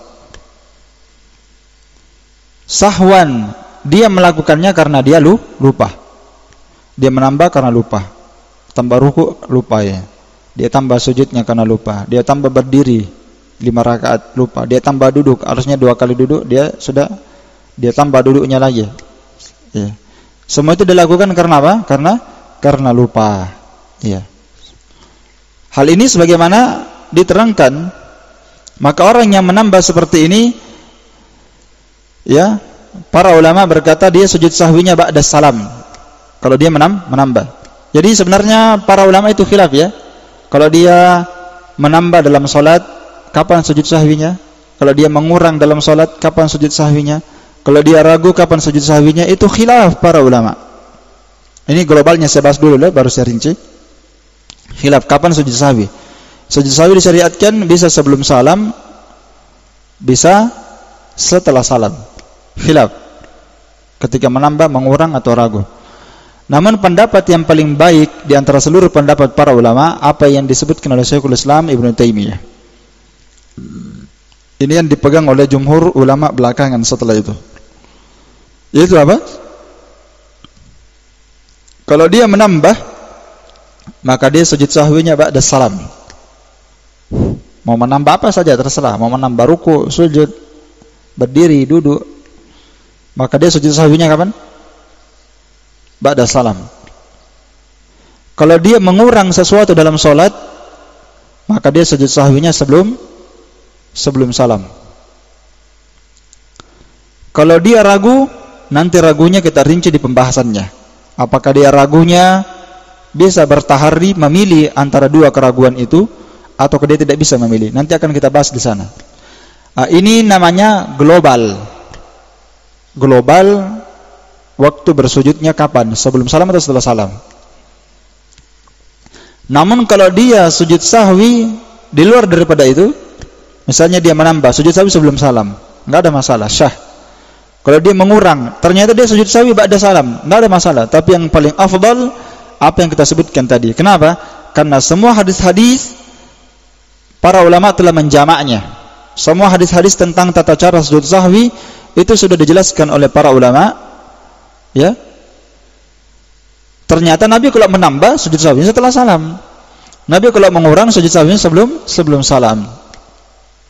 Sahwan, dia melakukannya karena dia lupa. Dia menambah karena lupa. Tambah ruku lupa ya. Dia tambah sujudnya karena lupa. Dia tambah berdiri 5 rakaat lupa. Dia tambah duduk, harusnya 2 kali duduk, dia tambah duduknya lagi. Ya. Semua itu dilakukan karena apa? Karena lupa. Ya. Hal ini sebagaimana diterangkan, maka orang yang menambah seperti ini, ya, para ulama berkata dia sujud sahwinya ba'da salam. Kalau dia menambah. Jadi sebenarnya para ulama itu khilaf ya. Kalau dia menambah dalam salat, kapan sujud sahwinya? Kalau dia mengurang dalam salat, kapan sujud sahwinya? Kalau dia ragu, kapan sujud sahwinya? Itu khilaf para ulama. Ini globalnya saya bahas dulu baru saya rinci. Khilaf kapan sujud sahwi? Sujud sahwi disyariatkan bisa sebelum salam, bisa setelah salam. Khilaf ketika menambah, mengurang atau ragu. Namun pendapat yang paling baik di antara seluruh pendapat para ulama, apa yang disebutkan oleh Syekhul Islam Ibnu Taimiyah. Ini yang dipegang oleh jumhur ulama belakangan setelah itu. Yaitu apa? Kalau dia menambah, maka dia sujud sahwinya ba'da salam. Mau menambah apa saja terserah, mau menambah ruku, sujud, berdiri, duduk, maka dia sujud sahwinya kapan? Ba'da salam. Kalau dia mengurang sesuatu dalam sholat, maka dia sujud sahwinya sebelum salam. Kalau dia ragu, nanti ragunya kita rinci di pembahasannya. Apakah dia ragunya bisa bertaharri memilih antara dua keraguan itu, atau dia tidak bisa memilih? Nanti akan kita bahas di sana. Ini namanya global. Global waktu bersujudnya kapan? Sebelum salam atau setelah salam? Namun kalau dia sujud sahwi di luar daripada itu, misalnya dia menambah sujud sahwi sebelum salam, enggak ada masalah, syah. Kalau dia mengurang, ternyata dia sujud sahwi ba'da salam, enggak ada masalah. Tapi yang paling afdal apa yang kita sebutkan tadi. Kenapa? Karena semua hadis-hadis para ulama telah menjamaknya. Semua hadis-hadis tentang tata cara sujud sahwi itu sudah dijelaskan oleh para ulama. Ya. Ternyata Nabi kalau menambah sujud sahwi setelah salam. Nabi kalau mengurang sujud sahwi sebelum salam.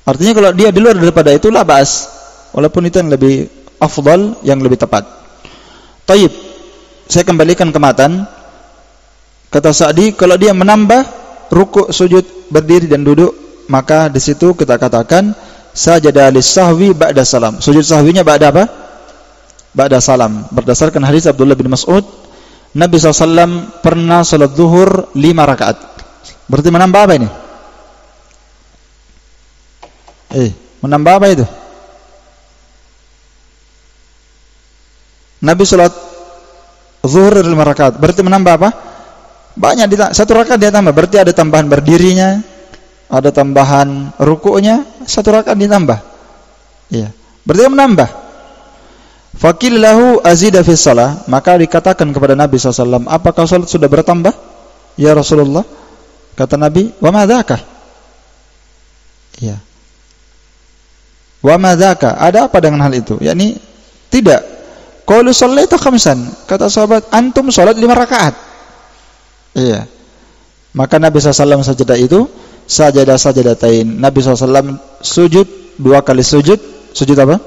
Artinya kalau dia di luar daripada itu la ba'as. Walaupun itu yang lebih afdal, yang lebih tepat. Taib. Saya kembalikan ke matan. Kata Sa'di, kalau dia menambah rukuk, sujud, berdiri dan duduk, maka di situ kita katakan sajada lis-sahwi ba'da salam. Sujud sahwinya ba'da apa? Ba'da salam. Berdasarkan hadis Abdullah bin Mas'ud, Nabi SAW pernah salat zuhur 5 rakaat. Berarti menambah apa ini? Menambah apa itu? Nabi salat zuhur 5 rakaat. Berarti menambah apa? Banyak, satu rakaat dia tambah. Berarti ada tambahan berdirinya, ada tambahan rukuknya, satu rakaat ditambah. Iya. Berarti dia menambah. Faqil lahu azida fi shalah, maka dikatakan kepada Nabi SAW, apakah salat sudah bertambah? Ya Rasulullah. Kata Nabi, wa ma dzaka? Iya. Wa ma dzaka? Ada apa dengan hal itu? Yakni tidak. Qalu shallaita khamsan. Kata sahabat, antum salat 5 rakaat. Iya. Maka Nabi SAW sajadah itu sajadatain. Nabi SAW sujud 2 kali sujud. Sujud apa?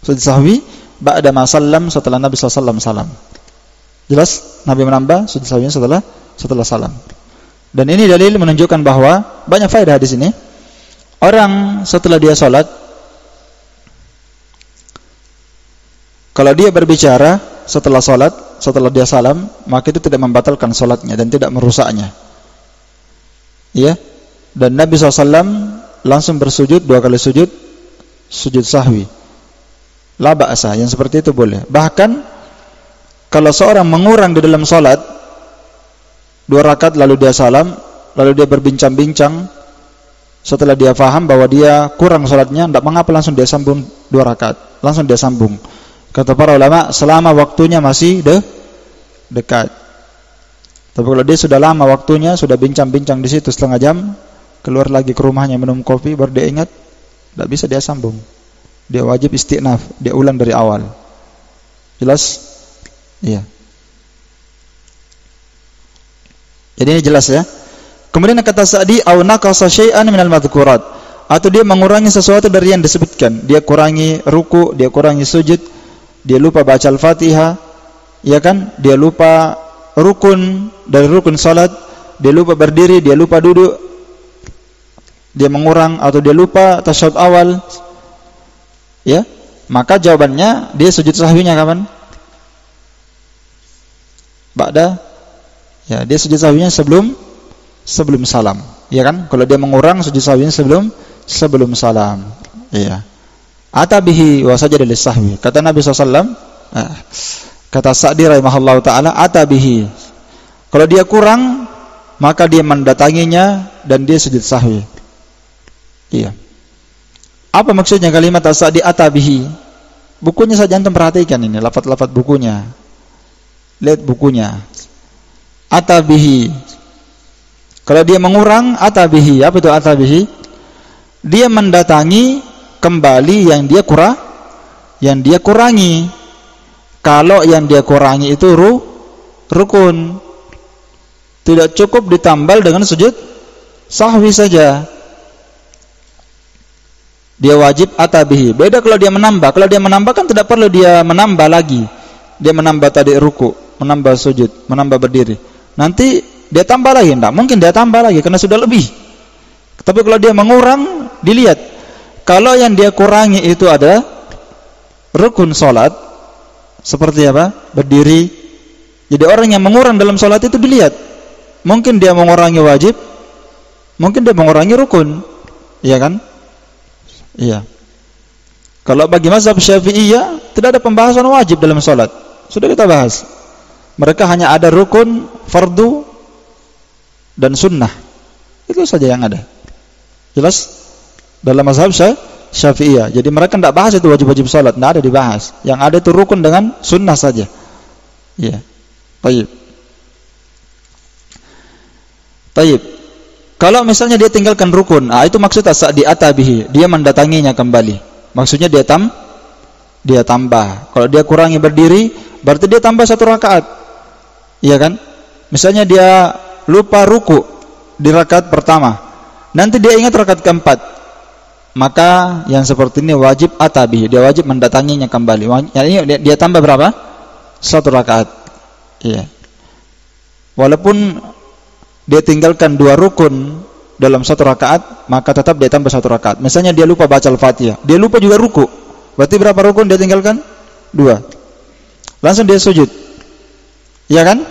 Sujud sahwi ba'da ma sallam, setelah Nabi SAW salam. Jelas? Nabi menambah sujud sahwinya setelah salam. Dan ini dalil menunjukkan bahwa banyak faedah di sini. Orang setelah dia salat, kalau dia berbicara setelah salat, setelah dia salam, maka itu tidak membatalkan salatnya dan tidak merusaknya. Ya. Dan Nabi SAW langsung bersujud 2 kali sujud sahwi. La ba'sa, yang seperti itu boleh. Bahkan kalau seorang mengurang di dalam salat 2 rakaat lalu dia salam, lalu dia berbincang-bincang, setelah dia faham bahwa dia kurang salatnya, tidak mengapa langsung dia sambung 2 rakaat, langsung dia sambung. Kata para ulama, selama waktunya masih dekat. Tapi kalau dia sudah lama waktunya, sudah bincang-bincang di situ setengah jam, keluar lagi ke rumahnya minum kopi, baru dia ingat, tidak bisa dia sambung. Dia wajib istiqnaf, dia ulang dari awal. Jelas? Iya. Jadi ini jelas ya. Kemudian kata Sa'di, au naqasa syai'an minal madhkurat, atau dia mengurangi sesuatu dari yang disebutkan. Dia kurangi ruku, dia kurangi sujud, dia lupa baca Al-Fatihah, ya kan? Dia lupa rukun dari rukun salat, dia lupa berdiri, dia lupa duduk, dia mengurang atau dia lupa tasyahud awal. Ya, maka jawabannya dia sujud sahwinya kapan? Ba'da. Ya, dia sujud sahwinya sebelum salam. Ya kan? Kalau dia mengurang sujud sahwinya sebelum salam. Iya. Atabihi wa sajada lis-sahwi. Kata Nabi SAW, Kata Sa'di rahimahullahu taala, atabihi. Kalau dia kurang, maka dia mendatanginya dan dia sujud sahwi. Iya. Apa maksudnya kalimat Sa'di atabihi? Bukunya saja antum perhatikan ini, lafaz-lafaz bukunya. Lihat bukunya. Atabihi. Kalau dia mengurang, atabihi. Apa itu atabihi? Dia mendatangi kembali yang dia kurangi. Kalau yang dia kurangi itu rukun, tidak cukup ditambal dengan sujud sahwi saja. Dia wajib atabihi. Beda kalau dia menambah. Kalau dia menambah kan tidak perlu dia menambah lagi. Dia menambah tadi ruku, menambah sujud, menambah berdiri. Nanti dia tambah lagi, enggak mungkin dia tambah lagi karena sudah lebih. Tapi kalau dia mengurang, dilihat. Kalau yang dia kurangi itu ada rukun salat, seperti apa? Berdiri. Jadi orang yang mengurang dalam salat itu dilihat. Mungkin dia mengurangi wajib, mungkin dia mengurangi rukun. Iya kan? Iya. Kalau bagi mazhab Syafi'iyah tidak ada pembahasan wajib dalam salat. Sudah kita bahas. Mereka hanya ada rukun, fardu dan sunnah. Itu saja yang ada. Jelas? Dalam mazhab Syafi'iyah. Jadi mereka tidak bahas itu wajib-wajib salat, tidak ada dibahas. Yang ada itu rukun dengan sunnah saja. Iya. Baik. Baik. Kalau misalnya dia tinggalkan rukun, itu maksud Sa'di atabihi, dia mendatanginya kembali. Maksudnya dia tambah. Kalau dia kurangi berdiri, berarti dia tambah 1 rakaat. Iya kan? Misalnya dia lupa ruku di rakaat pertama. Nanti dia ingat rakaat keempat. Maka yang seperti ini wajib atabihi, dia wajib mendatanginya kembali. Ini dia tambah berapa? 1 rakaat. Iya. Walaupun dia tinggalkan 2 rukun dalam 1 rakaat, maka tetap dia tambah 1 rakaat. Misalnya dia lupa baca Al-Fatihah, dia lupa juga ruku. Berarti berapa rukun dia tinggalkan? 2. Langsung dia sujud. Iya kan?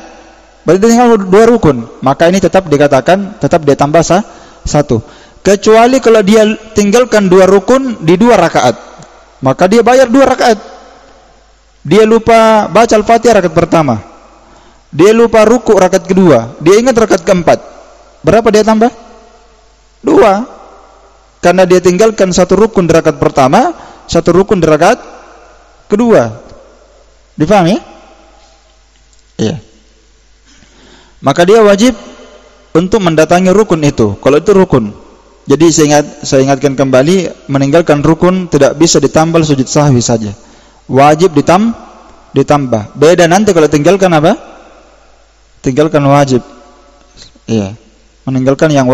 Berarti dia tinggal 2 rukun. Maka ini tetap dikatakan tetap dia tambah 1. Kecuali kalau dia tinggalkan 2 rukun di 2 rakaat, maka dia bayar 2 rakaat. Dia lupa baca Al-Fatihah rakaat pertama, dia lupa ruku rakaat kedua, dia ingat rakaat keempat. Berapa dia tambah? 2. Karena dia tinggalkan 1 rukun di rakaat pertama, 1 rukun di rakaat kedua. Dipahami? Iya. Maka dia wajib untuk mendatangi rukun itu. Kalau itu rukun. Jadi saya ingatkan kembali, meninggalkan rukun tidak bisa ditambal sujud sahwi saja. Wajib ditambah. Beda nanti kalau tinggalkan apa? Tinggalkan wajib. Iya. Meninggalkan yang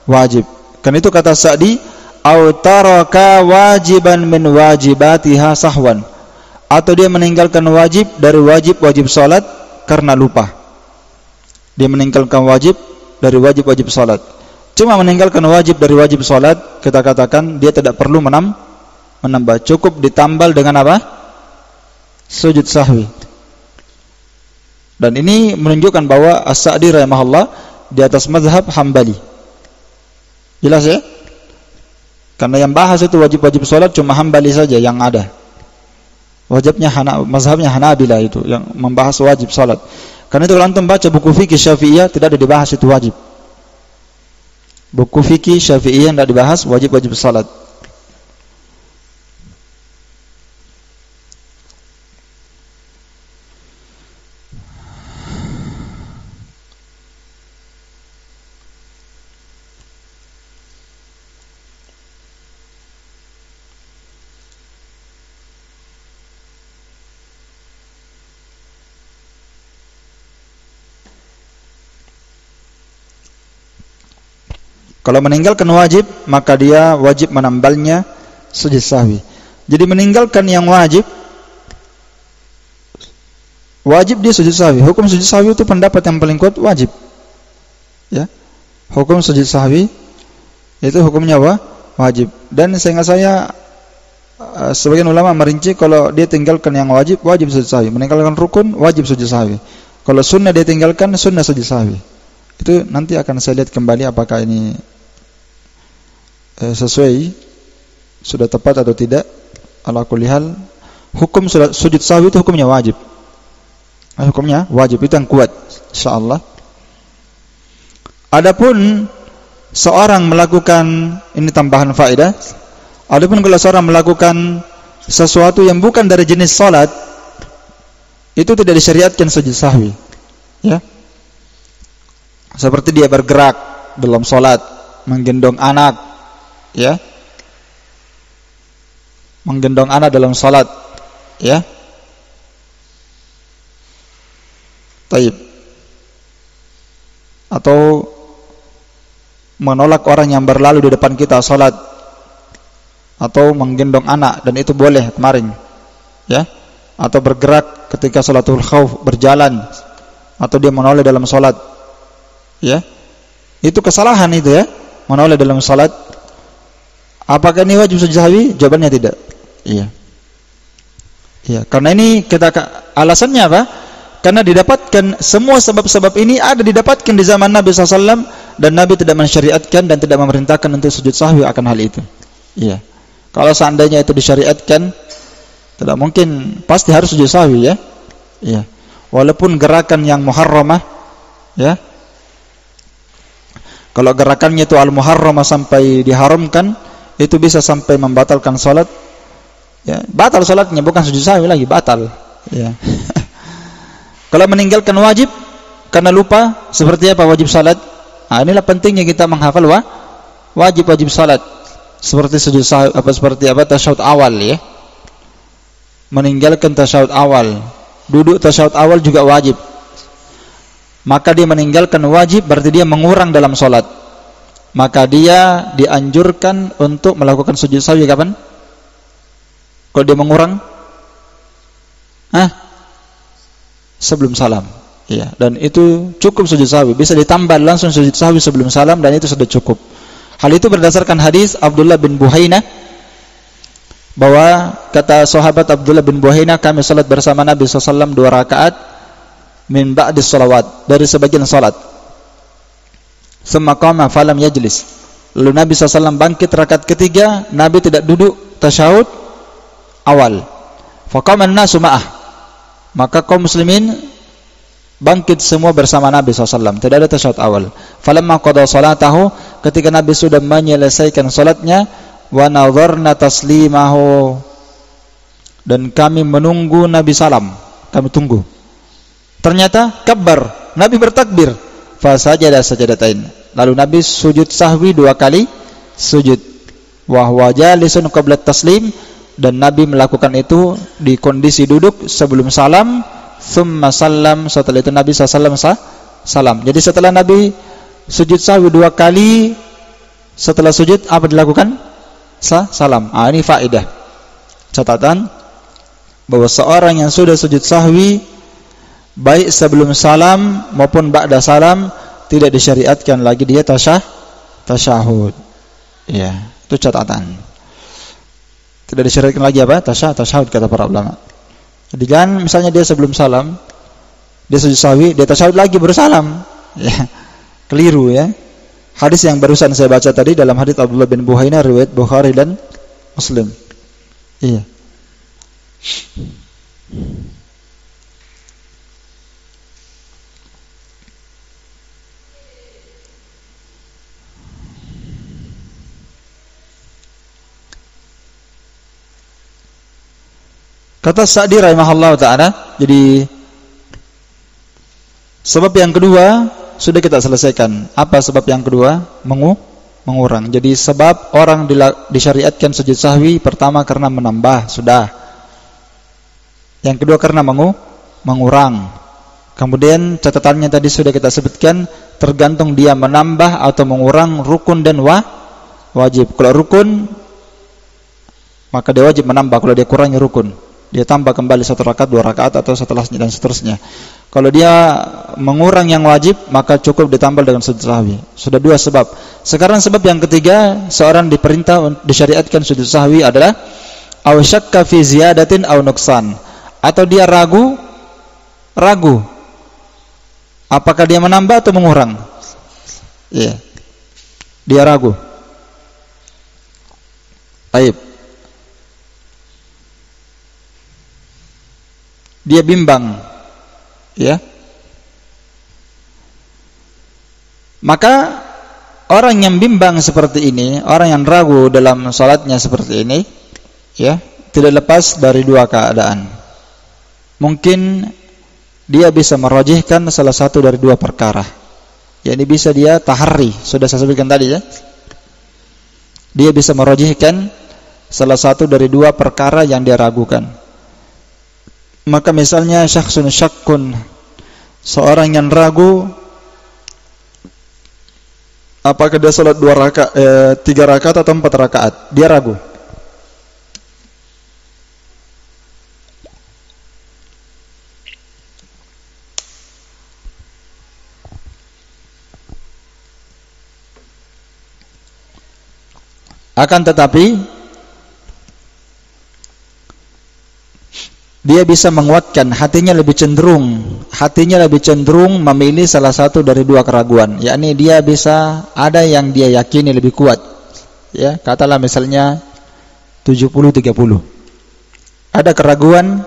wajib. Kan itu kata Sa'di, au taraka wajiban min wajibatiha sahwan. Atau dia meninggalkan wajib dari wajib-wajib salat karena lupa. Dia meninggalkan wajib dari wajib-wajib salat. Cuma meninggalkan wajib dari wajib salat, kita katakan dia tidak perlu menambah, cukup ditambal dengan apa? Sujud sahwi. Dan ini menunjukkan bahwa As-Sa'di rahimahullah di atas mazhab Hambali. Jelas ya? Karena yang bahas itu wajib-wajib salat cuma Hambali saja yang ada. Mazhabnya Hanabila itu yang membahas wajib salat. Karena itu kalau antum baca buku fikih Syafi'iyah tidak ada dibahas itu wajib. Buku fikih Syafi'iyah tidak dibahas wajib-wajib salat. Kalau meninggalkan wajib, maka dia wajib menambalnya sujud sahwi. Jadi meninggalkan yang wajib dia sujud sahwi. Hukum sujud sahwi itu pendapat yang paling kuat wajib. Ya. Hukum sujud sahwi itu hukumnya wajib. Dan seingat saya sebagian ulama merinci kalau dia tinggalkan yang wajib sujud sahwi. Meninggalkan rukun wajib sujud sahwi. Kalau sunnah dia tinggalkan sunnah sujud sahwi. Itu nanti akan saya lihat kembali apakah ini sesuai, sudah tepat atau tidak. Ala kulli hal, hukum sujud sahwi itu hukumnya wajib. Hukumnya wajib, itu yang kuat insyaallah. Adapun seorang melakukan, ini tambahan faedah, adapun kalau seorang melakukan sesuatu yang bukan dari jenis salat, itu tidak disyariatkan sujud sahwi, ya. Seperti dia bergerak dalam salat, menggendong anak, ya. Menggendong anak dalam salat, ya. Taib. Atau menolak orang yang berlalu di depan kita salat, atau menggendong anak, dan itu boleh kemarin, ya. Atau bergerak ketika salatul khauf, berjalan, atau dia menoleh dalam salat, ya. Itu kesalahan itu, ya, menoleh dalam salat. Apakah ini wajib sujud sahwi? Jawabannya tidak. Iya. Iya, karena ini kita alasannya apa? Karena didapatkan semua sebab-sebab ini ada didapatkan di zaman Nabi SAW, dan Nabi tidak mensyariatkan dan tidak memerintahkan untuk sujud sahwi akan hal itu. Iya. Kalau seandainya itu disyariatkan, tidak mungkin, pasti harus sujud sahwi, ya. Iya. Walaupun gerakan yang muharramah, ya. Kalau gerakannya itu al-muharramah sampai diharamkan, itu bisa sampai membatalkan salat. Ya, batal salatnya, bukan sujud sahwi lagi, batal. Ya. Kalau meninggalkan wajib karena lupa, seperti apa wajib salat? Nah, inilah pentingnya kita menghafal wajib-wajib salat. Seperti sujud sahwi, seperti tasyahud awal, ya. Meninggalkan tasyahud awal, duduk tasyahud awal juga wajib. Maka dia meninggalkan wajib, berarti dia mengurang dalam salat. Maka dia dianjurkan untuk melakukan sujud sahwi kapan? Kalau dia mengurang, sebelum salam, ya. Dan itu cukup sujud sahwi, bisa ditambah langsung sujud sahwi sebelum salam, dan itu sudah cukup. Hal itu berdasarkan hadis Abdullah bin Buhainah, bahwa kata sahabat Abdullah bin Buhainah, kami salat bersama Nabi SAW 2 rakaat min ba'di salawat, dari sebagian salat. Tsumma qama falam yajlis. Lalu Nabi SAW bangkit rakaat ketiga, Nabi tidak duduk tasyahud awal. Faqama an-nasu ma'ah. Maka kaum muslimin bangkit semua bersama Nabi SAW, tidak ada tasyahud awal. Falamma qada salatahu, ketika Nabi sudah menyelesaikan salatnya, wa nadharna taslimahu, dan kami menunggu Nabi salam, kami tunggu. Ternyata kabbar, Nabi bertakbir, fa sajada sajadatain, lalu Nabi sujud sahwi 2 kali sujud, wa huwa jalisun qabla taslim, dan Nabi melakukan itu di kondisi duduk sebelum salam. Tsumma sallam, setelah itu Nabi SAW salam. Jadi setelah Nabi sujud sahwi 2 kali, setelah sujud apa dilakukan? Salam. Ini faedah, catatan, bahwa seorang yang sudah sujud sahwi, baik sebelum salam maupun ba'da salam, tidak disyariatkan lagi dia tasyahud. Ya, itu catatan. Tidak disyariatkan lagi apa? Tasyahud, kata para ulama. Jadi jangan misalnya dia sebelum salam, dia sujud sahwi, dia tasyahud lagi baru salam. Ya, keliru, ya. Hadis yang barusan saya baca tadi dalam hadis Abdullah bin Buhainah, riwayat Bukhari dan Muslim. Iya. Kata Sa'di rahimahullah ta'ala, jadi sebab yang kedua sudah kita selesaikan. Apa sebab yang kedua? Mengurang. Jadi sebab orang disyariatkan sujud sahwi, pertama karena menambah, sudah. Yang kedua karena mengurang. Kemudian catatannya tadi sudah kita sebutkan, tergantung dia menambah atau mengurang, rukun dan wajib. Kalau rukun, maka dia wajib menambah. Kalau dia kurangi rukun, dia tambah kembali 1 rakaat, 2 rakaat, atau setelahnya dan seterusnya. Kalau dia mengurang yang wajib, maka cukup ditambah dengan sujud sahwi. Sudah 2 sebab. Sekarang sebab yang ketiga, seorang diperintah, disyariatkan sujud sahwi adalah aw syakka fi ziyadatin aw nuqsan, atau dia ragu apakah dia menambah atau mengurang. Iya. Dia ragu. Baik. Dia bimbang, Ya. Maka orang yang bimbang seperti ini, orang yang ragu dalam salatnya seperti ini, ya, tidak lepas dari dua keadaan. Mungkin dia bisa merajihkan salah satu dari dua perkara. Yakni bisa dia tahari, sudah saya sebutkan tadi ya. Dia bisa merajihkan salah satu dari dua perkara yang dia ragukan. Maka misalnya syakhsun syakkun, seorang yang ragu apakah dia salat 3 rakaat atau 4 rakaat, dia ragu. Akan tetapi dia bisa menguatkan, hatinya lebih cenderung memilih salah satu dari dua keraguan, yakni dia bisa ada yang dia yakini lebih kuat. Ya, katalah misalnya 70-30. Ada keraguan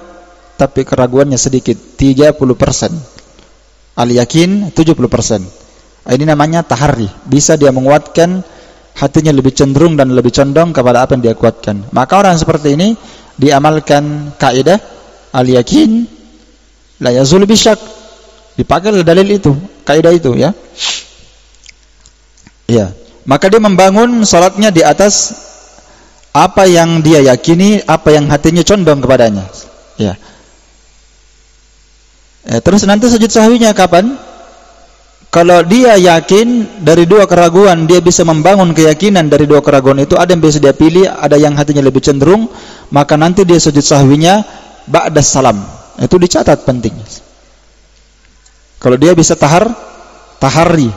tapi keraguannya sedikit, 30%. Al-yakin 70%. Ini namanya tahari, bisa dia menguatkan, hatinya lebih cenderung dan lebih condong kepada apa yang dia kuatkan. Maka orang seperti ini diamalkan kaidah al-yakin la yazul bisyak. Dipakai dalil itu, kaidah itu ya. Ya, maka dia membangun salatnya di atas apa yang dia yakini, apa yang hatinya condong kepadanya. Ya. Terus nanti sujud sahwinya kapan? Kalau dia yakin dari dua keraguan, dia bisa membangun keyakinan dari dua keraguan itu, ada yang bisa dia pilih, ada yang hatinya lebih cenderung, maka nanti dia sujud sahwinya ba'da salam. Itu dicatat penting. Kalau dia bisa tahari,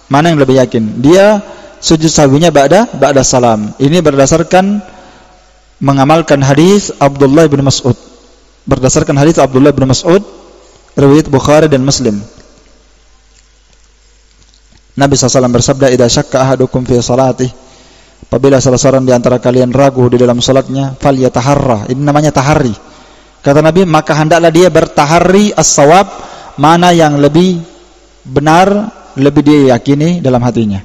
mana yang lebih yakin? Dia sujud sahwinya ba'da salam. Ini berdasarkan mengamalkan hadis Abdullah bin Mas'ud. Berdasarkan hadis Abdullah bin Mas'ud, riwayat Bukhari dan Muslim. Nabi SAW bersabda, "Idza syakka ahadukum fi salatih." Apabila salah seorang di antara kalian ragu di dalam salatnya, falyataharra. Ini namanya tahari. Kata Nabi, maka hendaklah dia bertahari as-shawab, mana yang lebih benar, lebih dia yakini dalam hatinya.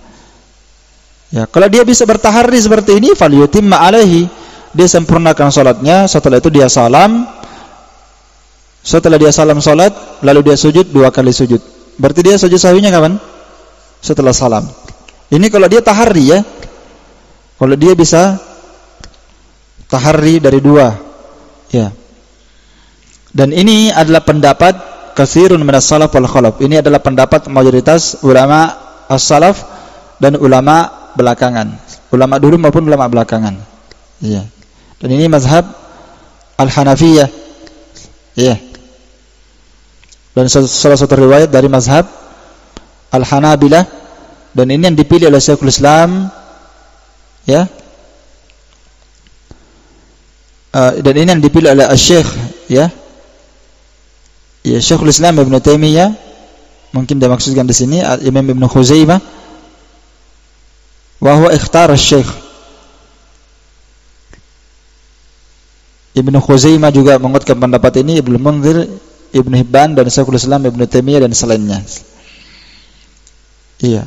Ya, kalau dia bisa bertahari seperti ini, falyutimma alaihi. Dia sempurnakan salatnya, setelah itu dia salam. Setelah dia salam salat, lalu dia sujud 2 kali sujud. Berarti dia sujud sahwinya kapan? Setelah salam. Ini kalau dia tahari ya. Kalau dia bisa tahari dari 2. Ya. Dan ini adalah pendapat katsirun minas salaf wal khalaf. Ini adalah pendapat mayoritas ulama as-salaf dan ulama belakangan. Ulama dulu maupun ulama belakangan. Iya. Dan ini mazhab Al-Hanafiyah. Iya. Dan salah satu riwayat dari mazhab Al-Hanabilah, dan ini yang dipilih oleh Syekhul Islam ya. Dan ini yang dipilih oleh Syekh ya. Ya, Syekhul Islam Ibnu Taimiyah, mungkin dia maksudkan di sini Imam Ibnu Khuzaimah, wa huwa ikhtar Syekh. Ibnu Khuzaimah juga menguatkan pendapat ini, Ibnu Munzir, Ibnu Hibban dan Syekhul Islam Ibnu Taimiyah dan selainnya. Iya.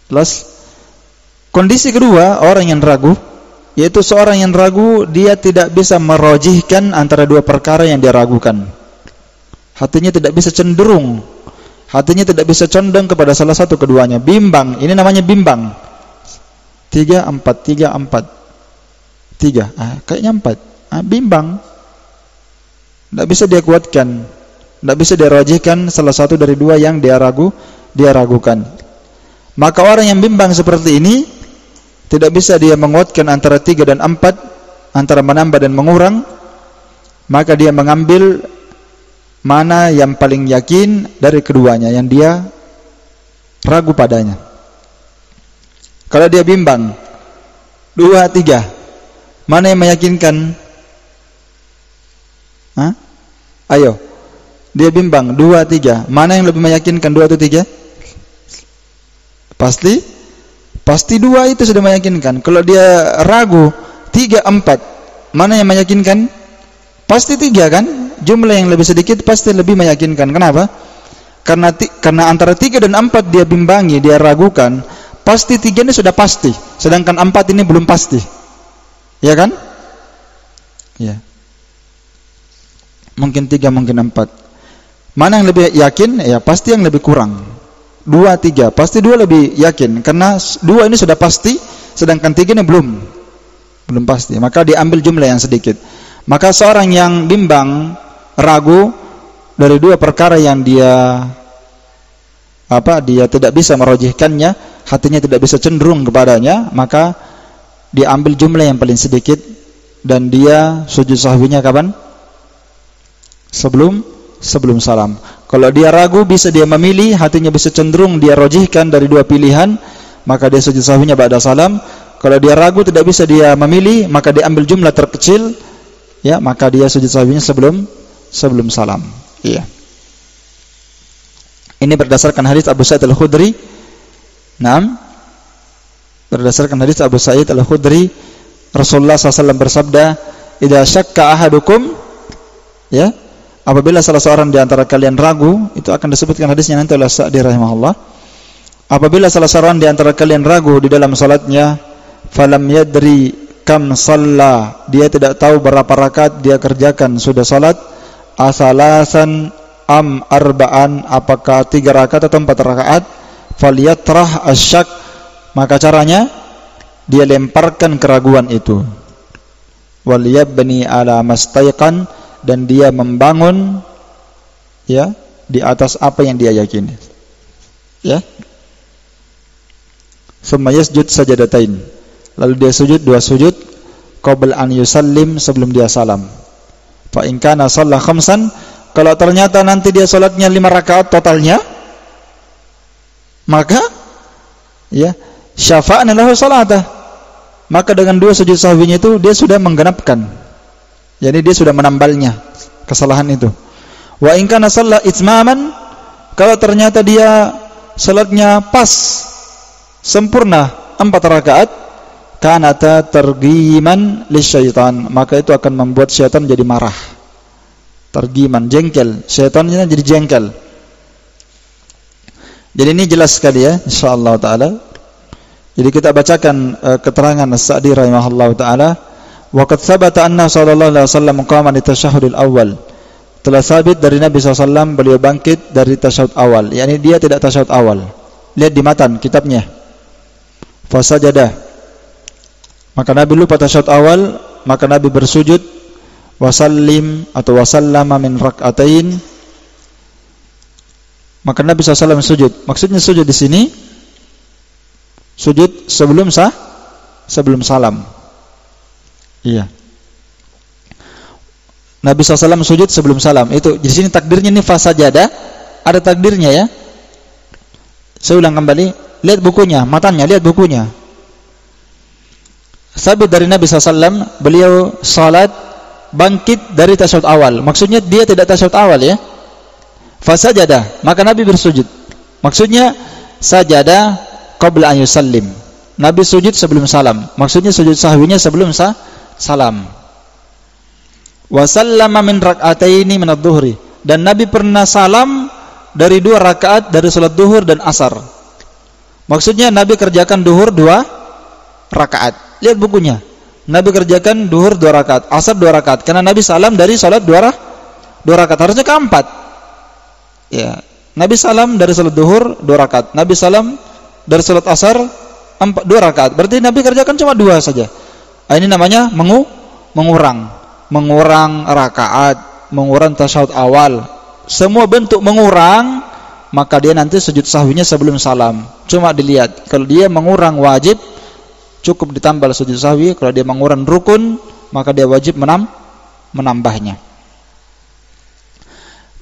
Plus kondisi kedua orang yang ragu, yaitu seorang yang ragu dia tidak bisa merajihkan antara dua perkara yang dia ragukan. Hatinya tidak bisa cenderung, hatinya tidak bisa condong kepada salah satu keduanya. Bimbang, ini namanya bimbang. 3, 4, 3, 4, 3. Kayaknya 4. Bimbang. Tidak bisa dia kuatkan, tidak bisa dia rajihkan salah satu dari dua yang dia ragukan. Maka orang yang bimbang seperti ini tidak bisa dia menguatkan antara 3 dan 4, antara menambah dan mengurang, maka dia mengambil mana yang paling yakin dari keduanya yang dia ragu padanya. Kalau dia bimbang 2, 3, mana yang meyakinkan? Ayo, dia bimbang 2, 3, mana yang lebih meyakinkan, 2 atau 3? Pasti 2 itu sudah meyakinkan. Kalau dia ragu 3, 4, mana yang meyakinkan? Pasti 3 kan? jumlah yang lebih sedikit pasti lebih meyakinkan. Kenapa? Karena antara 3 dan 4 dia bimbangi, dia ragukan, pasti 3 ini sudah pasti, sedangkan 4 ini belum pasti. Ya kan? Ya. Mungkin 3, mungkin 4. Mana yang lebih yakin? Ya pasti yang lebih kurang. 2, 3, pasti 2 lebih yakin, karena 2 ini sudah pasti, sedangkan 3 ini belum pasti. Maka diambil jumlah yang sedikit. Maka seorang yang bimbang, ragu dari 2 perkara yang dia tidak bisa merojihkannya, hatinya tidak bisa cenderung kepadanya, maka diambil jumlah yang paling sedikit dan dia sujud sahwinya kapan? Sebelum salam. Kalau dia ragu, bisa dia memilih, hatinya bisa cenderung dia rojihkan dari 2 pilihan, maka dia sujud sahwinya ba'da salam. Kalau dia ragu, tidak bisa dia memilih, maka dia ambil jumlah terkecil, ya, maka dia sujud sahwinya sebelum salam. Iya. Ini berdasarkan hadis Abu Sa'id Al-Khudri. Naam. Berdasarkan hadis Abu Sa'id Al-Khudri, Rasulullah SAW bersabda, "Idza syakka ahadukum," ya, apabila salah seorang di antara kalian ragu, itu akan disebutkan hadisnya nanti oleh Sa'di rahimahullah. Apabila salah seorang di antara kalian ragu di dalam salatnya, falam yadri kam shalla, dia tidak tahu berapa rakaat dia kerjakan sudah salat, asalasan am arba'an, apakah 3 rakaat atau 4 rakaat, falyatrah asyak, maka caranya dia lemparkan keraguan itu, waliyabni ala mastaiqan, dan dia membangun, ya, di atas apa yang dia yakini, ya. Summa yasjud sajadatain, lalu dia sujud 2 sujud qabla an yusallim, sebelum dia salam. Fa in kana shalla khamsan, kalau ternyata nanti dia salatnya 5 rakaat totalnya, maka ya syafa'na lahu salatah, maka dengan 2 sujud sahwinya itu dia sudah menggenapkan, jadi dia sudah menambalnya kesalahan itu. Wa in kana shalla itmaman, kalau ternyata dia salatnya pas sempurna 4 rakaat, kanata targiman lisyaitan, maka itu akan membuat syaitan jadi marah. Targiman, jengkel, syaitannya jadi jengkel. Jadi ini jelas sekali ya, insyaallah taala. Jadi kita bacakan keterangan As-Sa'di rahimahullah taala. Wa qad thabata anna sallallahu alaihi wasallam qama li tasyahhudil awal. Telah sabit dari Nabi SAW beliau bangkit dari tasyahud awal, yakni dia tidak tasyahud awal. Lihat di matan kitabnya. Fasajada, maka Nabi lupa tasyahud awal, maka Nabi bersujud, wasallim atau wasallama min rak'atain, maka Nabi SAW sujud. Maksudnya sujud di sini sujud sebelum salam. Iya. Nabi SAW sujud sebelum salam. Itu di sini takdirnya ini fasajada, ada takdirnya ya. Saya ulang kembali, lihat bukunya, matanya, lihat bukunya. Sabit dari Nabi SAW, beliau salat bangkit dari tasyahud awal. Maksudnya dia tidak tasyahud awal ya. Fasajada, maka Nabi bersujud. Maksudnya sajada qabla an yusallim. Nabi sujud sebelum salam. Maksudnya sujud sahwinya sebelum salam. Wa sallama min rak'ataini min adh-dhuhri, dan Nabi pernah salam dari 2 rakaat dari salat duhur dan asar. Maksudnya Nabi kerjakan duhur 2 rakaat. Lihat bukunya. Nabi kerjakan duhur 2 rakaat, asar 2 rakaat. Karena Nabi salam dari salat 2 rakaat. Harusnya keempat. Ya, Nabi salam dari salat duhur 2 rakaat. Nabi salam dari salat asar 2 rakaat. Berarti Nabi kerjakan cuma 2 saja. Ini namanya mengurang rakaat, mengurang tasyahud awal. Semua bentuk mengurang, maka dia nanti sujud sahwinya sebelum salam. Cuma dilihat, kalau dia mengurang wajib, cukup ditambah sujud sahwi. Kalau dia mengurang rukun, maka dia wajib menambahnya.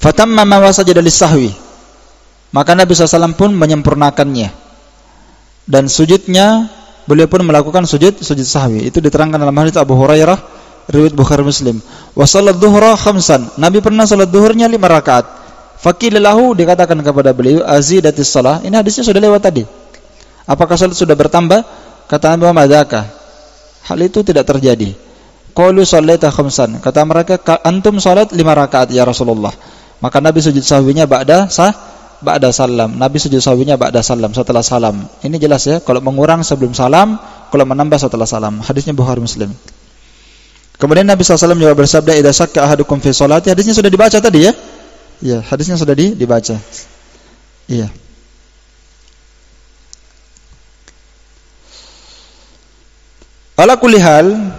Fatamma ma wasajada lis-sahwi, maka Nabi SAW pun menyempurnakannya. Dan sujudnya, beliau pun melakukan sujud sahwi. Itu diterangkan dalam hadits Abu Hurairah, riwayat Bukhari Muslim. Wa salat dhuhra khamsan, Nabi pernah salat duhurnya 5 rakaat. Faqila lahu, dikatakan kepada beliau, azidatis shalah. Ini hadisnya sudah lewat tadi. Apakah salat sudah bertambah? Kata Nabi, wa madzaka, hal itu tidak terjadi. qalu shallaita khamsan. Kata mereka, antum salat 5 rakaat ya Rasulullah. Maka Nabi sujud sahwinya ba'da salam. Nabi sujud sahwinya ba'da salam, setelah salam. Ini jelas ya, kalau mengurang sebelum salam, kalau menambah setelah salam. Hadisnya Bukhari Muslim. Kemudian Nabi SAW juga bersabda, idza syakka ahadukum fi sholati. Hadisnya sudah dibaca tadi ya? Iya, hadisnya sudah dibaca. Iya. Ala kulli hal,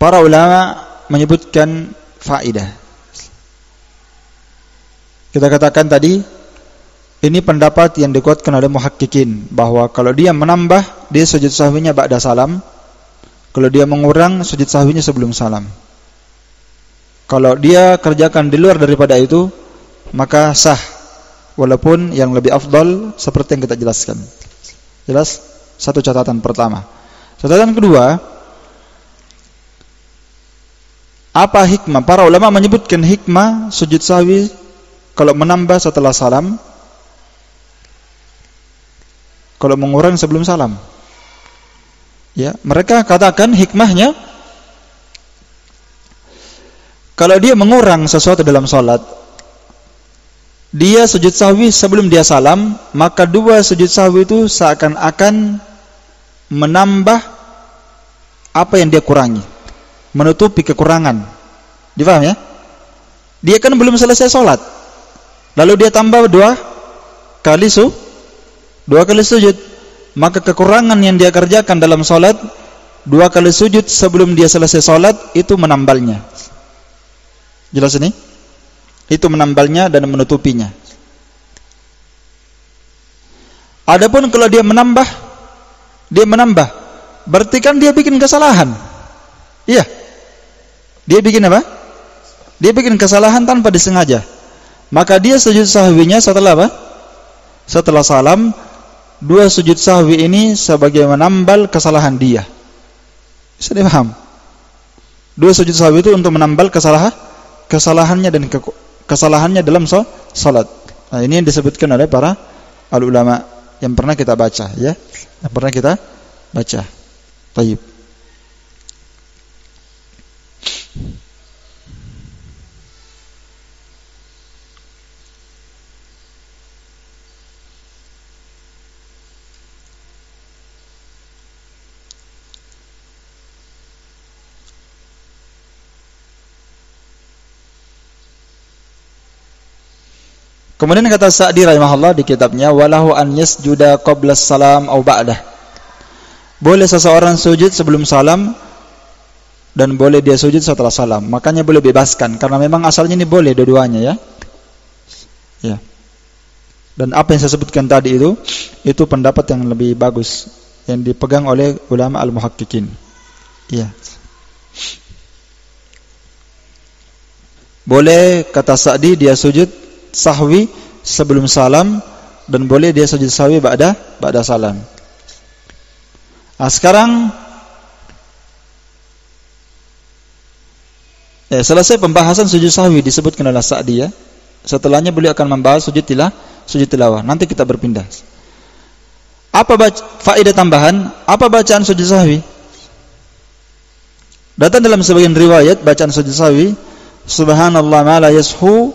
para ulama menyebutkan faedah. Kita katakan tadi, ini pendapat yang dikuatkan oleh muhaqqiqin, bahwa kalau dia menambah, dia sujud sahwinya ba'da salam. Kalau dia mengurang, sujud sahwinya sebelum salam. Kalau dia kerjakan di luar daripada itu, maka sah. Walaupun yang lebih afdal seperti yang kita jelaskan. Jelas? Satu catatan pertama. Catatan kedua, apa hikmah? Para ulama menyebutkan hikmah sujud sahwi kalau menambah setelah salam, kalau mengurang sebelum salam. Ya, mereka katakan hikmahnya, kalau dia mengurang sesuatu dalam salat, dia sujud sahwi sebelum dia salam, maka 2 sujud sahwi itu seakan-akan menambah apa yang dia kurangi, menutupi kekurangan. Difaham ya? Dia kan belum selesai salat, lalu dia tambah 2 kali sujud, maka kekurangan yang dia kerjakan dalam salat 2 kali sujud sebelum dia selesai salat itu menambalnya. Jelas ini? Itu menambalnya dan menutupinya. Adapun kalau dia menambah, berarti kan dia bikin kesalahan. Iya. Dia bikin apa? Dia bikin kesalahan tanpa disengaja. Maka dia sujud sahwinya setelah apa? Setelah salam. 2 sujud sahwi ini sebagai menambal kesalahan dia. Bisa dipaham? 2 sujud sahwi itu untuk menambal kesalahannya dan kesalahannya dalam salat. Nah, ini yang disebutkan oleh para ulama yang pernah kita baca ya. Yang pernah kita baca. Baik. Kemudian kata Sa'di rahimahullah di kitabnya, walahu an yasjuda qabla salam au ba'dah. Boleh seseorang sujud sebelum salam dan boleh dia sujud setelah salam. Makanya boleh bebaskan karena memang asalnya ini boleh dua-duanya ya. Ya. Dan apa yang saya sebutkan tadi itu pendapat yang lebih bagus yang dipegang oleh ulama al-muhaqqiqin. Ya. Boleh kata Sa'di dia sujud sahwi sebelum salam dan boleh dia sujud sahwi ba'da salam. Nah, sekarang selesai pembahasan sujud sahwi disebutkan oleh Sa'di ya. Setelahnya beliau akan membahas sujud tilawah. Nanti kita berpindah. Apa faedah tambahan? Apa bacaan sujud sahwi? Datang dalam sebagian riwayat bacaan sujud sahwi, subhanallah ma la yashu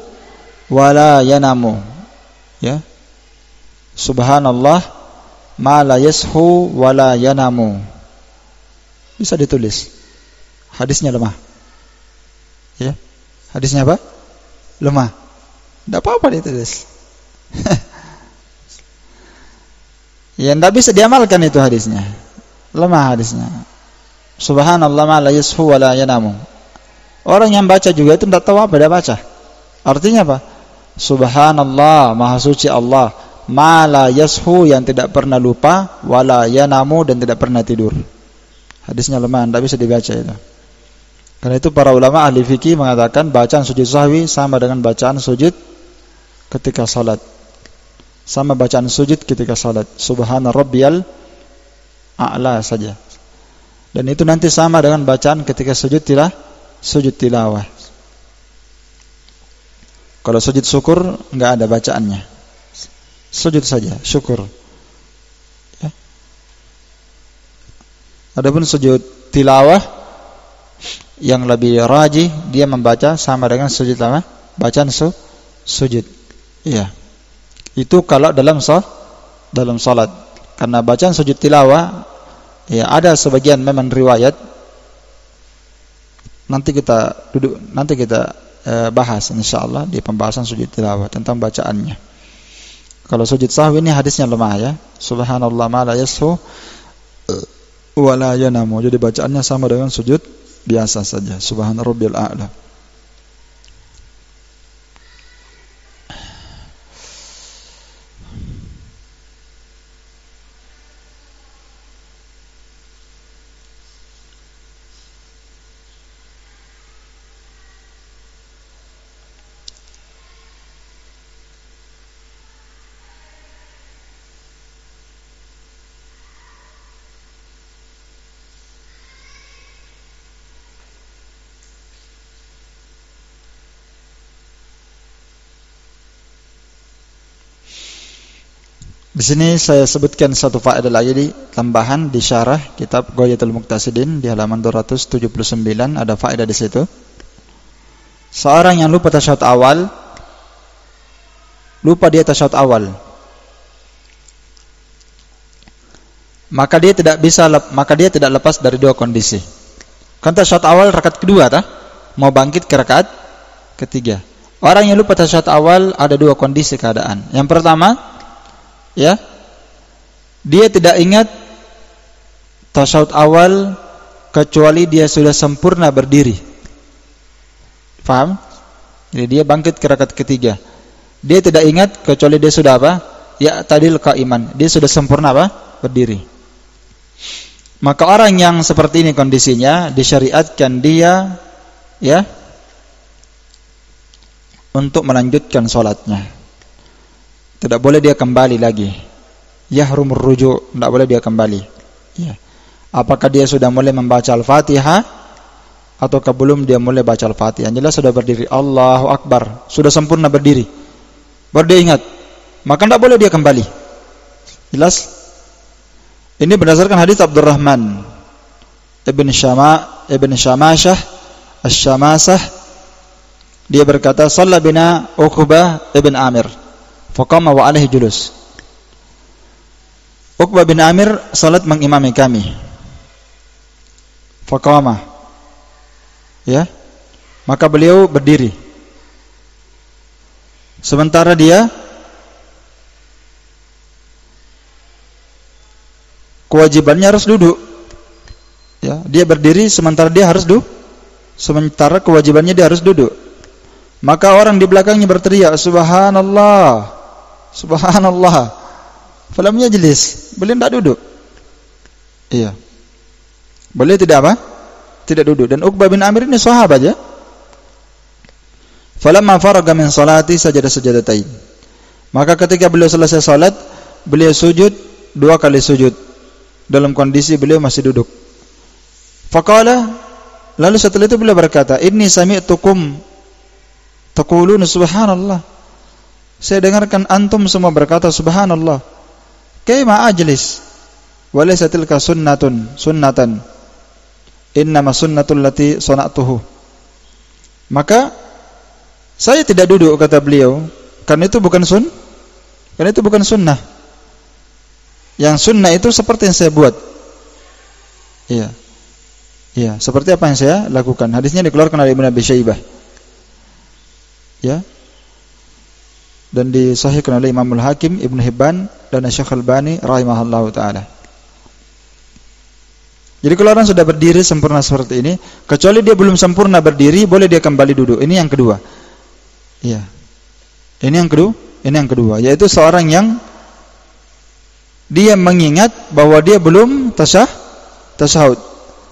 wala yanamu. Ya. Subhanallah ma la yashu wala yanamu. Bisa ditulis. Hadisnya lemah. Ya. Hadisnya apa? Lemah. Enggak apa-apa ditulis. Ya enggak bisa diamalkan itu hadisnya. Lemah hadisnya. Subhanallah ma la yashu wala yanamu. Orang yang baca juga itu enggak tahu apa dia baca. Artinya apa? Subhanallah, maha suci Allah, ma la yashu yang tidak pernah lupa, wala yanamu dan tidak pernah tidur. Hadisnya lemah, tidak bisa dibaca itu. Karena itu para ulama ahli fikih mengatakan bacaan sujud sahwi sama dengan bacaan sujud ketika salat. Sama bacaan sujud ketika salat. Subhana rabbiyal a'la saja. Dan itu nanti sama dengan bacaan ketika sujud tilawah. Kalau sujud syukur enggak ada bacaannya. Sujud saja, syukur. Ya. Adapun sujud tilawah yang lebih rajih, dia membaca sama dengan sujud apa? Bacaan sujud. Iya. Itu kalau dalam salat. Karena bacaan sujud tilawah, ya ada sebagian memang riwayat. Nanti kita bahas insyaallah di pembahasan sujud tilawah tentang bacaannya. Kalau sujud sahwi ini hadisnya lemah ya. Subhanallah ma la yashu wa la yanamu. Jadi bacaannya sama dengan sujud biasa saja. Subhana rabbiyal a'la. Di sini saya sebutkan satu faedah lagi di tambahan di syarah kitab Ghayatul Muqtasidin di halaman 279 ada faedah di situ. Seorang yang lupa tasyahud awal, maka dia tidak lepas dari dua kondisi. Kan tasyahud awal rakaat kedua mau bangkit ke rakaat ketiga. Orang yang lupa tasyahud awal ada dua kondisi keadaan. Yang pertama, ya, dia tidak ingat tasyahud awal kecuali dia sudah sempurna berdiri. Paham? Jadi dia bangkit ke rakaat ketiga. Dia tidak ingat kecuali dia sudah apa? Ya tadil qaiman. Dia sudah sempurna apa? Berdiri. Maka orang yang seperti ini kondisinya disyariatkan dia ya untuk melanjutkan salatnya. Tidak boleh dia kembali lagi. Yahrumur ruju', tidak boleh dia kembali. Ya. Apakah dia sudah mulai membaca Al-Fatihah ataukah belum dia mulai baca Al-Fatihah? Jelas sudah berdiri, Allahu Akbar, sudah sempurna berdiri. Baru dia ingat, maka tidak boleh dia kembali. Jelas? Ini berdasarkan hadis Abdurrahman Ibn Syamashah Asy-Syamasah. Dia berkata, "Shalla bina Uqbah ibn Amir." Faqama wa alaihi julus. Uqbah bin Amir salat mengimami kami. Faqama. Ya. Maka beliau berdiri. Sementara dia kewajibannya harus duduk. Ya, dia berdiri sementara dia harus duduk. Sementara kewajibannya dia harus duduk. Maka orang di belakangnya berteriak, "Subhanallah. Subhanallah." Falam yajlis, beliau tidak duduk. Iya. Beliau tidak apa? Tidak duduk. Dan Uqbah bin Amir ini sahabat ya. Falamma faraga min salati sajada sajadatain. Maka ketika beliau selesai salat, beliau sujud 2 kali sujud. Dalam kondisi beliau masih duduk. Faqala, lalu setelah itu beliau berkata, "Inni sami'tukum taquluna subhanallah." Saya dengarkan antum semua berkata subhanallah. Kaima ajlis wa laysa tilka sunnatan. Innama sunnatul lati sana'tuhu. Maka saya tidak duduk, kata beliau, karena itu bukan sunnah. Yang sunnah itu seperti yang saya buat. Iya. Iya, seperti apa yang saya lakukan. Hadisnya dikeluarkan oleh Ibnu Abi Syaibah. Ya. Dan disahihkan oleh Imamul Hakim, Ibnu Hibban dan Syekh Al-Albani rahimahullahu taala. Jadi kalau orang sudah berdiri sempurna seperti ini, kecuali dia belum sempurna berdiri, boleh dia kembali duduk. Ini yang kedua. Iya. Ini yang kedua, yaitu seorang yang dia mengingat bahwa dia belum tasyahud.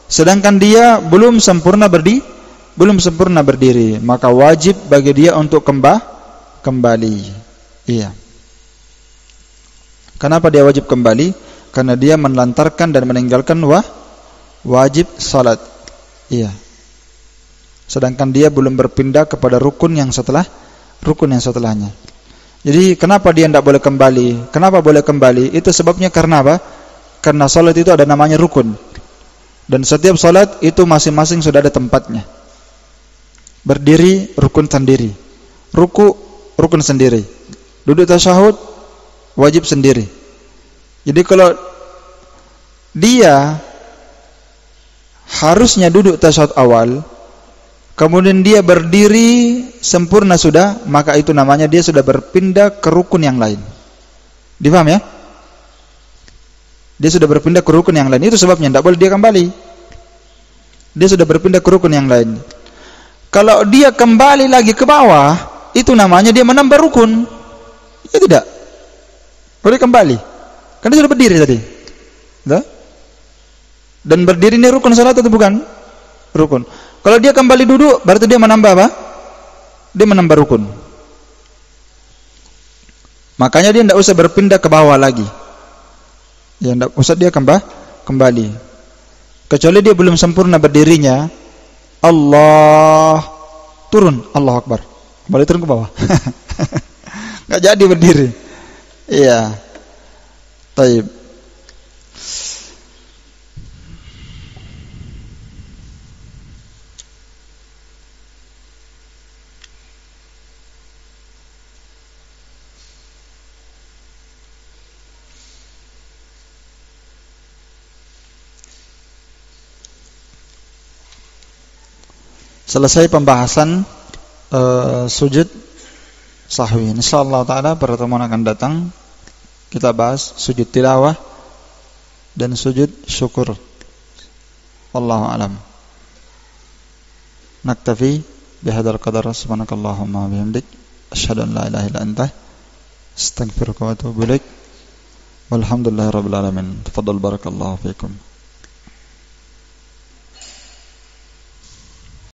Sedangkan dia belum sempurna berdiri, maka wajib bagi dia untuk kembali. Iya. Kenapa dia wajib kembali? Karena dia melantarkan dan meninggalkan wajib salat. Iya. Sedangkan dia belum berpindah kepada rukun yang setelahnya. Jadi kenapa dia tidak boleh kembali? Kenapa boleh kembali? Itu sebabnya karena apa? Karena salat itu ada namanya rukun. Dan setiap salat itu masing-masing sudah ada tempatnya. Berdiri rukun sendiri, ruku rukun sendiri, duduk tasyahud wajib sendiri. Jadi kalau dia harusnya duduk tasyahud awal, kemudian dia berdiri sempurna sudah, maka itu namanya dia sudah berpindah ke rukun yang lain. Dipaham ya? Dia sudah berpindah ke rukun yang lain. Itu sebabnya tidak boleh dia kembali. Dia sudah berpindah ke rukun yang lain. Kalau dia kembali lagi ke bawah, itu namanya dia menambah rukun. Ya tidak. Boleh kembali. Karena dia sudah berdiri tadi. Tuh? Dan berdiri ini rukun salat atau bukan? Rukun. Kalau dia kembali duduk, berarti dia menambah apa? Dia menambah rukun. Makanya dia tidak usah berpindah ke bawah lagi. Ya, tidak usah dia kembali. Kecuali dia belum sempurna berdirinya, Allah turun, Allahu Akbar, kembali turun ke bawah. Nggak jadi berdiri. Iya. Taib. Selesai pembahasan sujud sahwi. Insyaallah taala pertemuan akan datang kita bahas sujud tilawah dan sujud syukur. Wallahu alam. Naktafi bihadzal qadar. Subhanakallahumma wa bihamdik asyhadu an la ilaha illa anta astaghfiruka wa atubu ilaik. Walhamdulillahirabbil alamin. Tafadhal barakallahu fiikum.